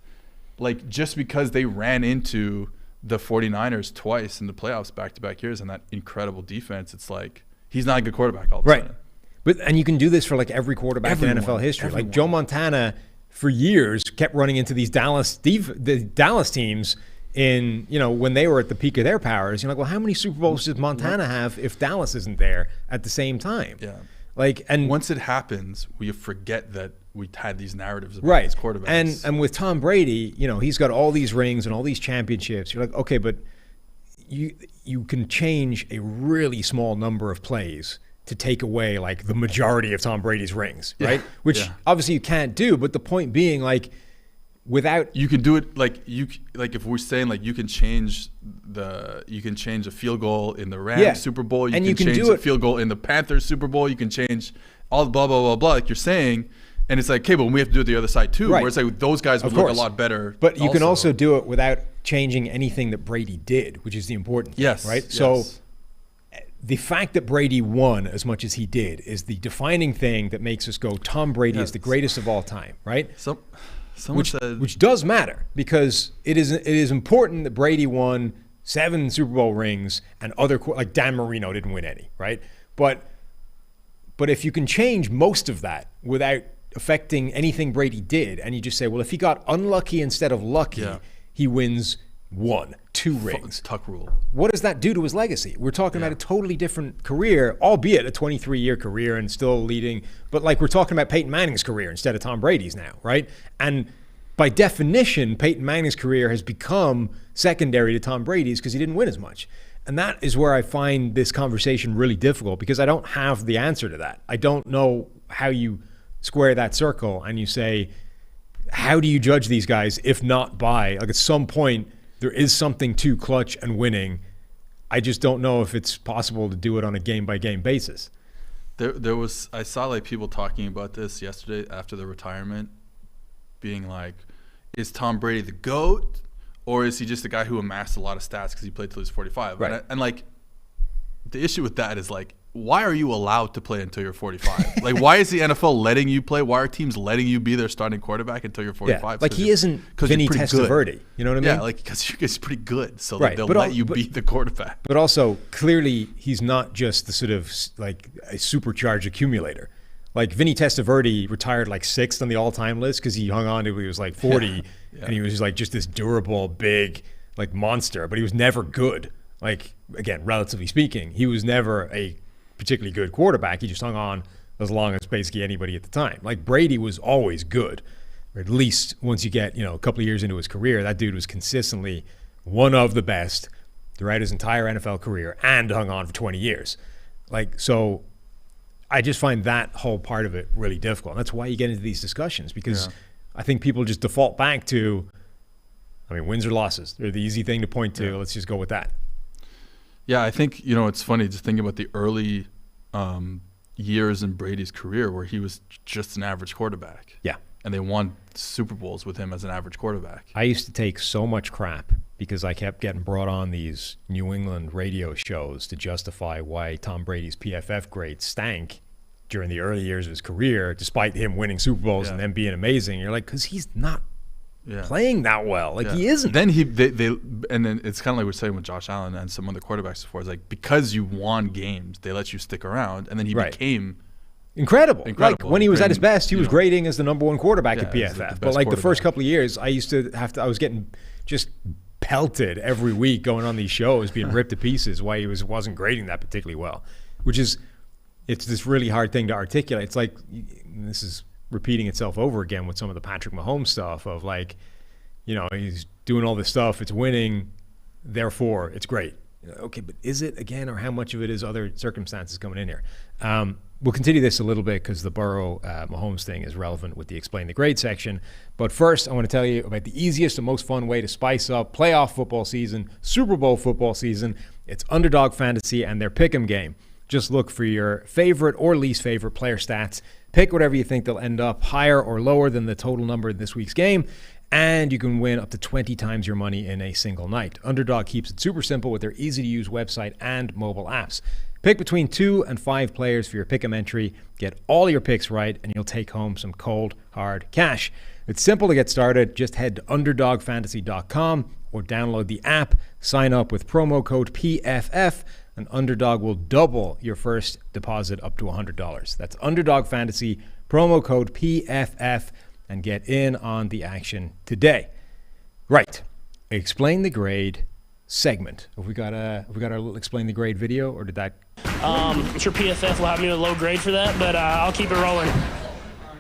like, just because they ran into the 49ers twice in the playoffs back-to-back years and that incredible defense, it's like he's not a good quarterback all of a sudden. And you can do this for like every quarterback in NFL history. Like Joe Montana, for years, kept running into these the Dallas teams in, when they were at the peak of their powers. You're like, well, how many Super Bowls does Montana have if Dallas isn't there at the same time? Yeah. Like, and once it happens, we forget that we had these narratives about these quarterbacks. And with Tom Brady, he's got all these rings and all these championships. You're like, okay, but you can change a really small number of plays to take away like the majority of Tom Brady's rings, right? Which obviously you can't do, but the point being, like, without, you can do it if we're saying like you can change a field goal in the Rams Super Bowl, you can change a field goal in the Panthers Super Bowl, you can change all blah blah blah blah, like you're saying, And it's like, okay, but we have to do it the other side too. Right. Where it's like those guys would look a lot better. But you can also do it without changing anything that Brady did, which is the important thing, right? Yes. So the fact that Brady won as much as he did is the defining thing that makes us go, Tom Brady is the greatest of all time, right? Which does matter, because it is important that Brady won 7 Super Bowl rings and like Dan Marino didn't win any, right? But if you can change most of that without affecting anything Brady did, and you just say, well, if he got unlucky instead of lucky, he wins 1, 2 rings. Tuck rule. What does that do to his legacy? We're talking about a totally different career, albeit a 23-year career and still leading. But like we're talking about Peyton Manning's career instead of Tom Brady's now, right? And by definition, Peyton Manning's career has become secondary to Tom Brady's because he didn't win as much. And that is where I find this conversation really difficult, because I don't have the answer to that. I don't know how you square that circle and you say, how do you judge these guys if not by, like at some point, there is something to clutch and winning. I just don't know if it's possible to do it on a game-by-game basis. I saw like people talking about this yesterday after the retirement, being like, is Tom Brady the GOAT, or is he just a guy who amassed a lot of stats because he played till he was 45? Right. And like, the issue with that is like, why are you allowed to play until you're 45? Like, why is the NFL letting you play? Why are teams letting you be their starting quarterback until you're 45? Yeah, like he isn't Vinny Testaverde. You know what I mean? Yeah, like because you're guys pretty good, so they'll let you be the quarterback. But also, clearly, he's not just the sort of like a supercharged accumulator. Like Vinny Testaverde retired like 6th on the all-time list because he hung on to he was like 40, and he was like just this durable, big, like monster. But he was never good. Like, again, relatively speaking, he was never a particularly good quarterback. He just hung on as long as basically anybody at the time. Like Brady was always good, or at least once you get, a couple of years into his career, that dude was consistently one of the best throughout his entire NFL career and hung on for 20 years. Like, so I just find that whole part of it really difficult. And that's why you get into these discussions, because I think people just default back to, wins or losses. They're the easy thing to point to. Let's just go with that. Yeah, I think, it's funny just thinking about the early years in Brady's career where he was just an average quarterback. Yeah. And they won Super Bowls with him as an average quarterback. I used to take so much crap because I kept getting brought on these New England radio shows to justify why Tom Brady's PFF grade stank during the early years of his career, despite him winning Super Bowls and them being amazing. You're like, because he's not playing that well. Like he isn't. Then then it's kind of like we're saying with Josh Allen and some other quarterbacks before. It's like, because you won games, they let you stick around, and then he became incredible. Like when he was at his best, he was grading as the #1 quarterback at PFF. But like the first couple of years, I was getting just pelted every week going on these shows, being ripped to pieces why he wasn't grading that particularly well, it's this really hard thing to articulate. It's like, this is repeating itself over again with some of the Patrick Mahomes stuff of like, he's doing all this stuff, it's winning, therefore it's great. Okay, but is it again, or how much of it is other circumstances coming in here? We'll continue this a little bit because the Burrow Mahomes thing is relevant with the Explain the Grade section. But first, I want to tell you about the easiest and most fun way to spice up playoff football season, Super Bowl football season. It's Underdog Fantasy and their Pick'em game. Just look for your favorite or least favorite player stats. Pick whatever you think they'll end up higher or lower than the total number in this week's game, and you can win up to 20 times your money in a single night. Underdog keeps it super simple with their easy-to-use website and mobile apps. Pick between 2 and 5 players for your pick'em entry. Get all your picks right, and you'll take home some cold, hard cash. It's simple to get started. Just head to UnderdogFantasy.com or download the app. Sign up with promo code PFF. An Underdog will double your first deposit up to $100. That's Underdog Fantasy, promo code PFF, and get in on the action today. Right. Explain the Grade segment. Have we got our Explain the Grade video, or did that? I'm sure PFF will have me with a low grade for that, but I'll keep it rolling. All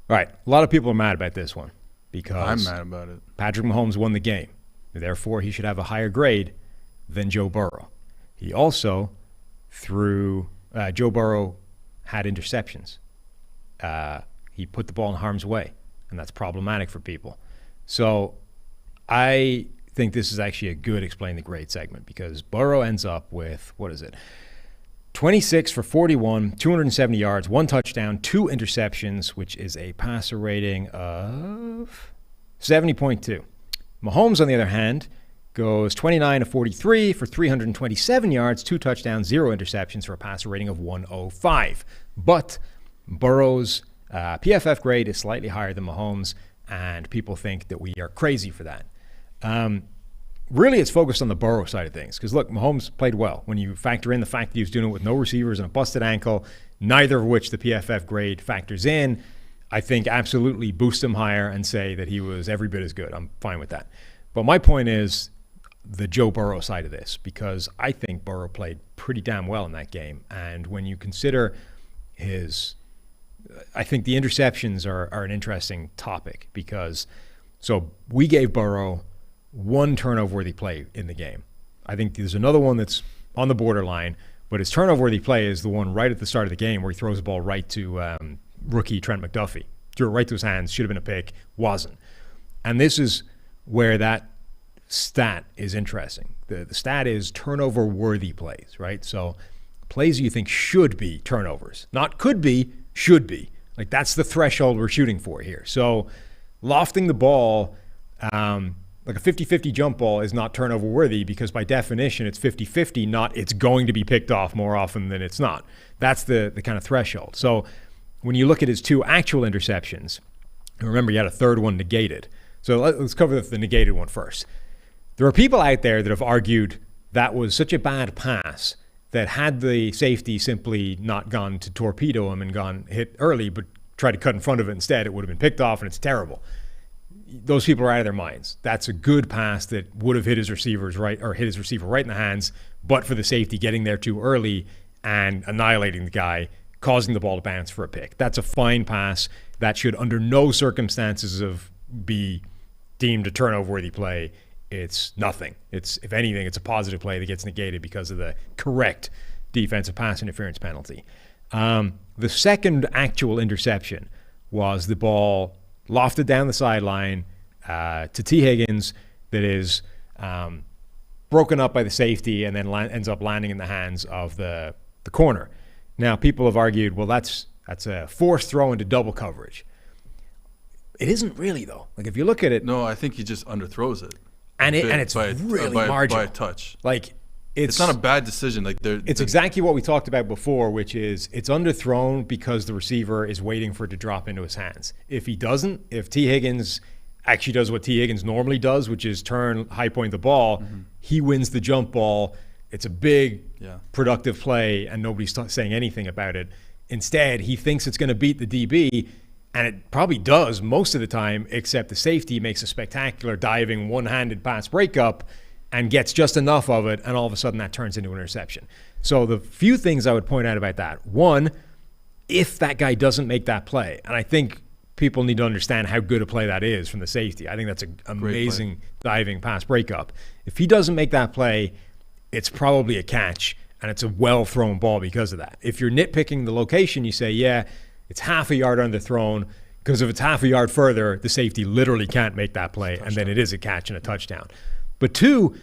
right. A lot of people are mad about this one because I'm mad about it. Patrick Mahomes won the game. Therefore, he should have a higher grade than Joe Burrow. He also Joe Burrow had interceptions. He put the ball in harm's way, and that's problematic for people. So I think this is actually a good Explain the Grade segment because Burrow ends up with, 26 for 41, 270 yards, 1 touchdown, 2 interceptions, which is a passer rating of 70.2. Mahomes, on the other hand, goes 29 of 43 for 327 yards, 2 touchdowns, 0 interceptions for a passer rating of 105. But Burrow's PFF grade is slightly higher than Mahomes, and people think that we are crazy for that. Really, it's focused on the Burrow side of things. Because, look, Mahomes played well. When you factor in the fact that he was doing it with no receivers and a busted ankle, neither of which the PFF grade factors in, I think absolutely boost him higher and say that he was every bit as good. I'm fine with that. But my point is the Joe Burrow side of this, because I think Burrow played pretty damn well in that game. And when you consider I think the interceptions are an interesting topic because, so we gave Burrow 1 turnover-worthy play in the game. I think there's another one that's on the borderline, but his turnover-worthy play is the one right at the start of the game where he throws the ball right to rookie Trent McDuffie. Threw it right to his hands, should have been a pick, wasn't. And this is where that stat is interesting. The stat is turnover-worthy plays, right? So plays you think should be turnovers. Not could be, should be. Like, that's the threshold we're shooting for here. So lofting the ball, like a 50-50 jump ball is not turnover worthy because by definition it's 50-50, not it's going to be picked off more often than it's not. That's the kind of threshold. So when you look at his 2 actual interceptions, and remember you had a third one negated. So let's cover the negated one first. There are people out there that have argued that was such a bad pass that had the safety simply not gone to torpedo him and gone hit early but tried to cut in front of it instead, it would have been picked off and it's terrible. Those people are out of their minds. That's a good pass that would have hit his receivers right, or hit his receiver right in the hands, but for the safety getting there too early and annihilating the guy, causing the ball to bounce for a pick. That's a fine pass. That should under no circumstances be deemed a turnover-worthy play. It's nothing. It's, if anything, it's a positive play that gets negated because of the correct defensive pass interference penalty. The second actual interception was the ball lofted down the sideline to T. Higgins that is broken up by the safety and then ends up landing in the hands of the corner. Now, people have argued, well, that's a forced throw into double coverage. It isn't really, though. Like, if you look at it... No, I think he just underthrows it. And it's really marginal. By a touch. Like, it's not a bad decision. Like, it's exactly what we talked about before, which is it's underthrown because the receiver is waiting for it to drop into his hands. If he doesn't, if T. Higgins actually does what T. Higgins normally does, which is turn, high point the ball, he wins the jump ball. It's a big, productive play, and nobody's saying anything about it. Instead, he thinks it's going to beat the DB, and it probably does most of the time, except the safety makes a spectacular diving one-handed pass breakup and gets just enough of it, and all of a sudden that turns into an interception. So the few things I would point out about that. One, if that guy doesn't make that play, and I think people need to understand how good a play that is from the safety. I think that's an amazing diving pass breakup. If he doesn't make that play, it's probably a catch, and it's a well-thrown ball because of that. If you're nitpicking the location, you say, yeah, it's half a yard underthrown, because if it's half a yard further, the safety literally can't make that play, and then it is a catch and a touchdown. But two,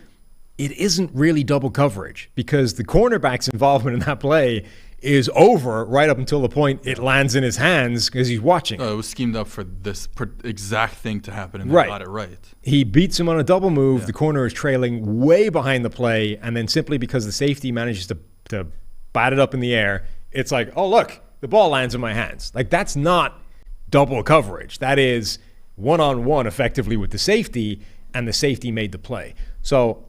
it isn't really double coverage because the cornerback's involvement in that play is over right up until the point it lands in his hands because he's watching. It was schemed up for this exact thing to happen, and they got it right. He beats him on a double move. Yeah. The corner is trailing way behind the play, and then simply because the safety manages to bat it up in the air, it's like, oh, look, the ball lands in my hands. Like, that's not double coverage. That is one-on-one effectively with the safety, and the safety made the play. So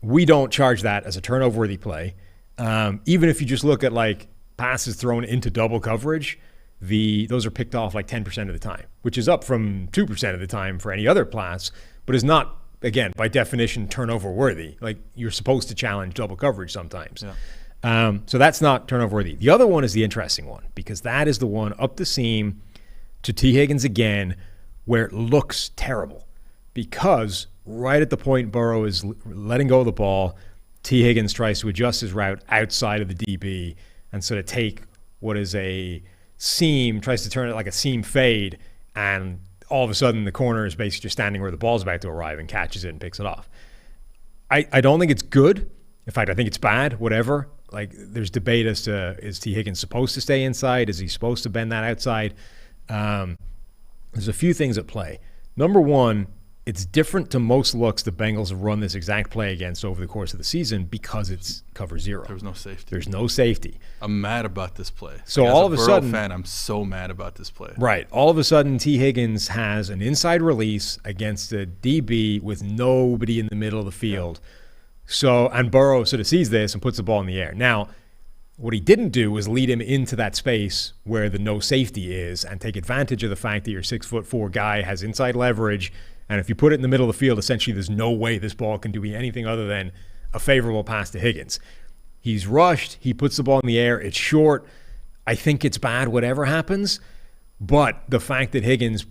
we don't charge that as a turnover-worthy play. Even if you just look at like passes thrown into double coverage, those are picked off like 10% of the time, which is up from 2% of the time for any other class, but is not, again, by definition, turnover worthy. Like, you're supposed to challenge double coverage sometimes. Yeah. So that's not turnover worthy. The other one is the interesting one because that is the one up the seam to T. Higgins again where it looks terrible because right at the point Burrow is letting go of the ball, T. Higgins tries to adjust his route outside of the DB and sort of take what is a seam, tries to turn it like a seam fade, and all of a sudden the corner is basically just standing where the ball's about to arrive and catches it and picks it off. I don't think it's good. In fact, I think it's bad, whatever. Like, there's debate as to, is T. Higgins supposed to stay inside? Is he supposed to bend that outside? There's a few things at play. Number one, it's different to most looks the Bengals have run this exact play against over the course of the season because it's cover zero. There's no safety. There's no safety. I'm mad about this play. So As all of a Burrow sudden, fan, I'm so mad about this play. Right. All of a sudden, T. Higgins has an inside release against a DB with nobody in the middle of the field. So, and Burrow sort of sees this and puts the ball in the air. Now, what he didn't do was lead him into that space where the no safety is and take advantage of the fact that your 6'4" guy has inside leverage. And if you put it in the middle of the field, essentially there's no way this ball can do anything other than a favorable pass to Higgins. He's rushed. He puts the ball in the air. It's short. I think it's bad whatever happens. But the fact that Higgins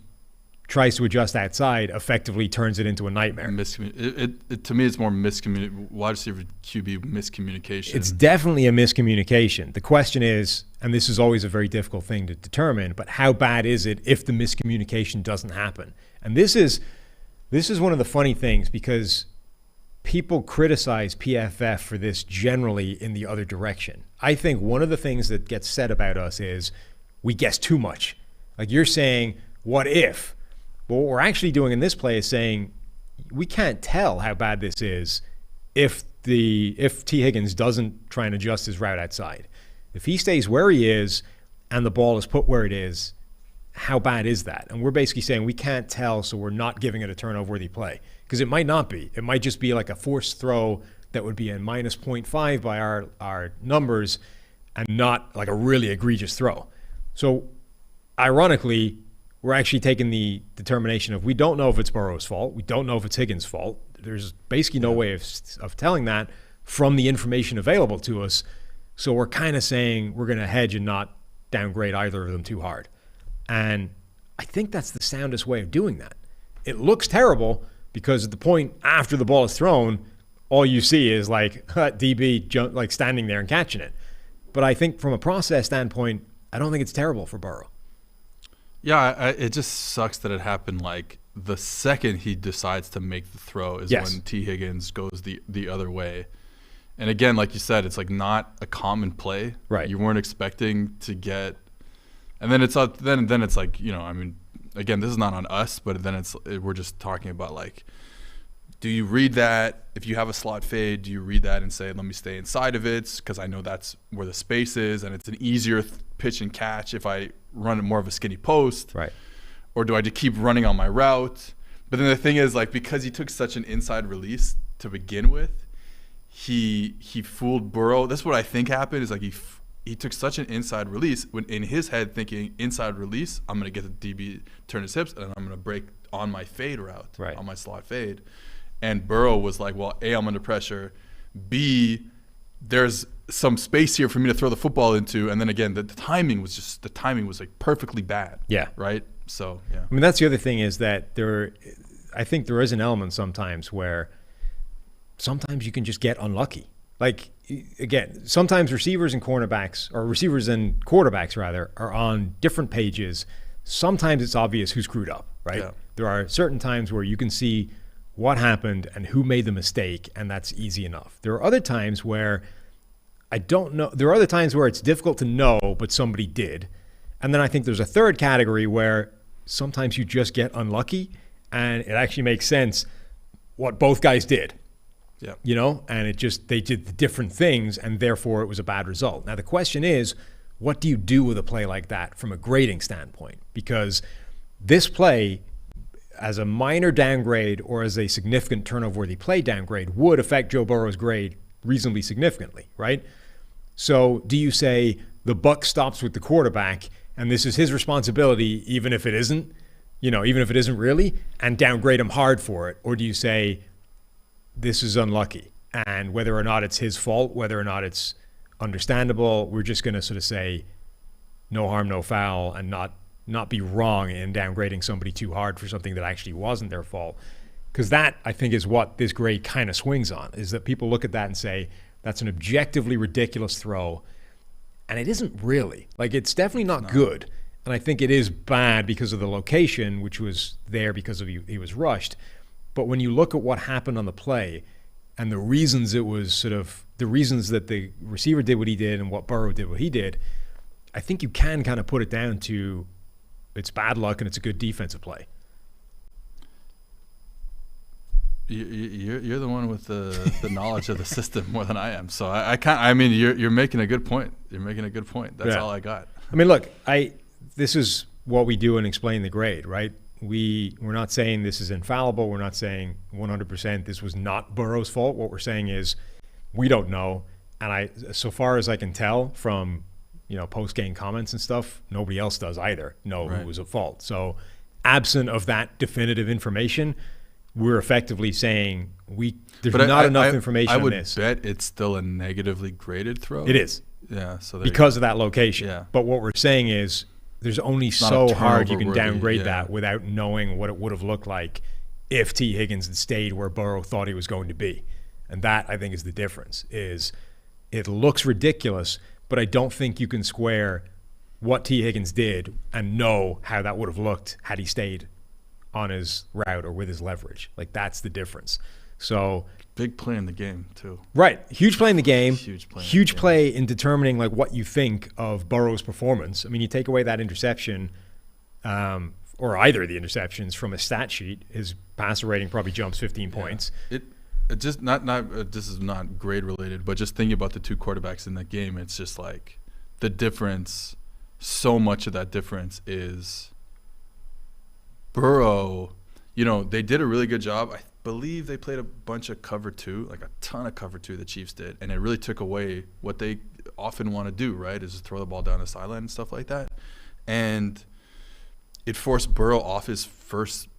tries to adjust outside effectively turns it into a nightmare. To me, it's more wide receiver QB miscommunication. It's definitely a miscommunication. The question is, and this is always a very difficult thing to determine, but how bad is it if the miscommunication doesn't happen? And this is one of the funny things because people criticize PFF for this generally in the other direction. I think one of the things that gets said about us is we guess too much. Like you're saying, what if? But what we're actually doing in this play is saying we can't tell how bad this is if T. Higgins doesn't try and adjust his route outside. If he stays where he is and the ball is put where it is, how bad is that? And we're basically saying we can't tell, so we're not giving it a turnover-worthy play. Because it might not be. It might just be like a forced throw that would be a minus 0.5 by our numbers and not like a really egregious throw. So ironically, we're actually taking the determination of we don't know if it's Burrow's fault. We don't know if it's Higgins' fault. There's basically no way of telling that from the information available to us. So we're kind of saying we're going to hedge and not downgrade either of them too hard. And I think that's the soundest way of doing that. It looks terrible because at the point after the ball is thrown, all you see is like DB like standing there and catching it. But I think from a process standpoint, I don't think it's terrible for Burrow. Yeah, it just sucks that it happened like the second he decides to make the throw is when T. Higgins goes the other way. And again, like you said, it's like not a common play. Right. You weren't expecting to get, and then it's then it's like, you know, I mean, again, this is not on us, but then we're just talking about like, do you read that if you have a slot fade? Do you read that and say, let me stay inside of it because I know that's where the space is and it's an easier pitch and catch if I run more of a skinny post, right? Or do I just keep running on my route? But then the thing is, like, because he took such an inside release to begin with, he fooled Burrow. That's what I think happened. Is like he took such an inside release when in his head thinking inside release, I'm gonna get the DB turn his hips and I'm gonna break on my fade route, right, on my slot fade. And Burrow was like, well, A, I'm under pressure. B, there's some space here for me to throw the football into. And then again, the timing was like perfectly bad. Yeah. Right. So, yeah. I mean, that's the other thing is that I think there is an element sometimes where sometimes you can just get unlucky. Like, again, sometimes receivers and quarterbacks are on different pages. Sometimes it's obvious who screwed up, right? Yeah. There are certain times where you can see what happened and who made the mistake, and that's easy enough. There are other times where I don't know. There are other times where it's difficult to know, but somebody did. And then I think there's a third category where sometimes you just get unlucky, and it actually makes sense what both guys did. Yeah. You know, and they did the different things, and therefore it was a bad result. Now the question is, what do you do with a play like that from a grading standpoint? Because this play, as a minor downgrade or as a significant turnover-worthy play downgrade, would affect Joe Burrow's grade reasonably significantly, right? So do you say the buck stops with the quarterback and this is his responsibility even if it isn't, even if it isn't really, and downgrade him hard for it? Or do you say this is unlucky and whether or not it's his fault, whether or not it's understandable, we're just going to sort of say no harm, no foul and not be wrong in downgrading somebody too hard for something that actually wasn't their fault? Because that, I think, is what this grade kind of swings on, is that people look at that and say, that's an objectively ridiculous throw. And it isn't really. Like, it's definitely not good. And I think it is bad because of the location, which was there because of he was rushed. But when you look at what happened on the play and the reasons it was sort of the reasons that the receiver did what he did and what Burrow did what he did, I think you can kind of put it down to it's bad luck and it's a good defensive play. You're the one with the knowledge of the system more than I am. So I can't. I mean, you're making a good point. You're making a good point. That's all I got. I mean, look, this is what we do in Explain the Grade, right? We're not saying this is infallible. We're not saying 100% this was not Burrow's fault. What we're saying is we don't know. And so far as I can tell from post-game comments and stuff, nobody else does either know who was at fault. So absent of that definitive information, we're effectively saying there's not enough information on this. I would bet it's still a negatively graded throw. It is. Yeah. So because of that location. Yeah. But what we're saying is there's only so hard you can downgrade that without knowing what it would have looked like if T. Higgins had stayed where Burrow thought he was going to be. And that, I think, is the difference. Is it looks ridiculous, but I don't think you can square what T. Higgins did and know how that would have looked had he stayed on his route or with his leverage. Like, that's the difference. So big play in the game too. Right. Huge play in the game. Huge play in determining like what you think of Burrow's performance. I mean, you take away that interception or either of the interceptions from a stat sheet, his passer rating probably jumps 15 points. It just not this is not grade related, but just thinking about the two quarterbacks in that game, it's just like the difference. So much of that difference is Burrow. They did a really good job. I believe they played a bunch of cover 2, like a ton of cover 2 the Chiefs did, and it really took away what they often want to do, right, is to throw the ball down the sideline and stuff like that. And it forced Burrow off his first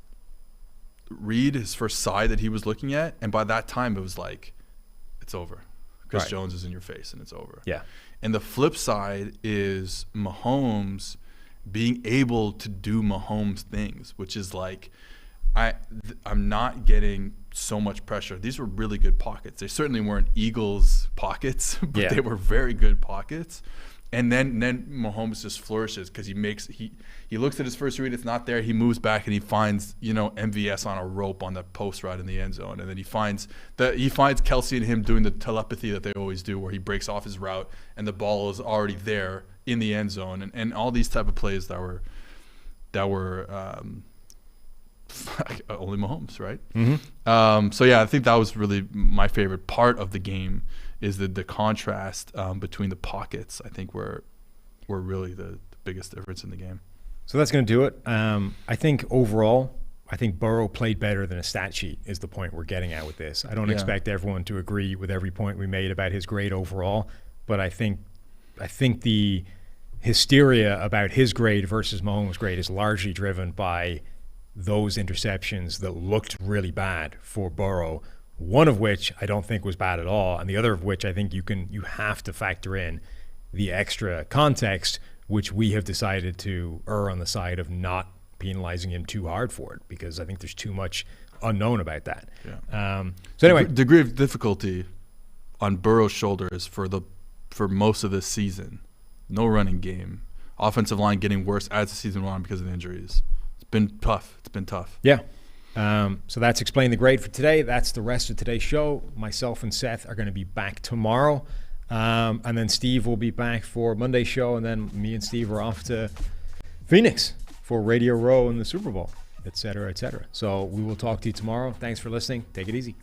read, his first side that he was looking at, and by that time it was like, it's over. Chris Jones is in your face and it's over. Yeah. And the flip side is Mahomes being able to do Mahomes things, which is like, I'm not getting so much pressure. These were really good pockets. They certainly weren't Eagles pockets, but they were very good pockets. And then Mahomes just flourishes because he looks at his first read, it's not there. He moves back and he finds MVS on a rope on the post route in the end zone, and then he finds Kelsey and him doing the telepathy that they always do, where he breaks off his route and the ball is already there in the end zone, and all these type of plays that were only Mahomes, right? Mm-hmm. So yeah, I think that was really my favorite part of the game, is the contrast between the pockets. I think were really the biggest difference in the game. So that's going to do it. I think overall, Burrow played better than a stat sheet is the point we're getting at with this. I don't expect everyone to agree with every point we made about his grade overall, but I think the hysteria about his grade versus Mahomes' grade is largely driven by those interceptions that looked really bad for Burrow, one of which I don't think was bad at all, and the other of which I think you have to factor in the extra context, which we have decided to err on the side of not penalizing him too hard for it, because I think there's too much unknown about that. Yeah. So anyway, degree of difficulty on Burrow's shoulders for most of this season. No running game. Offensive line getting worse as the season went on because of the injuries. It's been tough. Yeah. So that's Explain the Grade for today. That's the rest of today's show. Myself and Seth are going to be back tomorrow. And then Steve will be back for Monday's show. And then me and Steve are off to Phoenix for Radio Row and the Super Bowl, et cetera, et cetera. So we will talk to you tomorrow. Thanks for listening. Take it easy.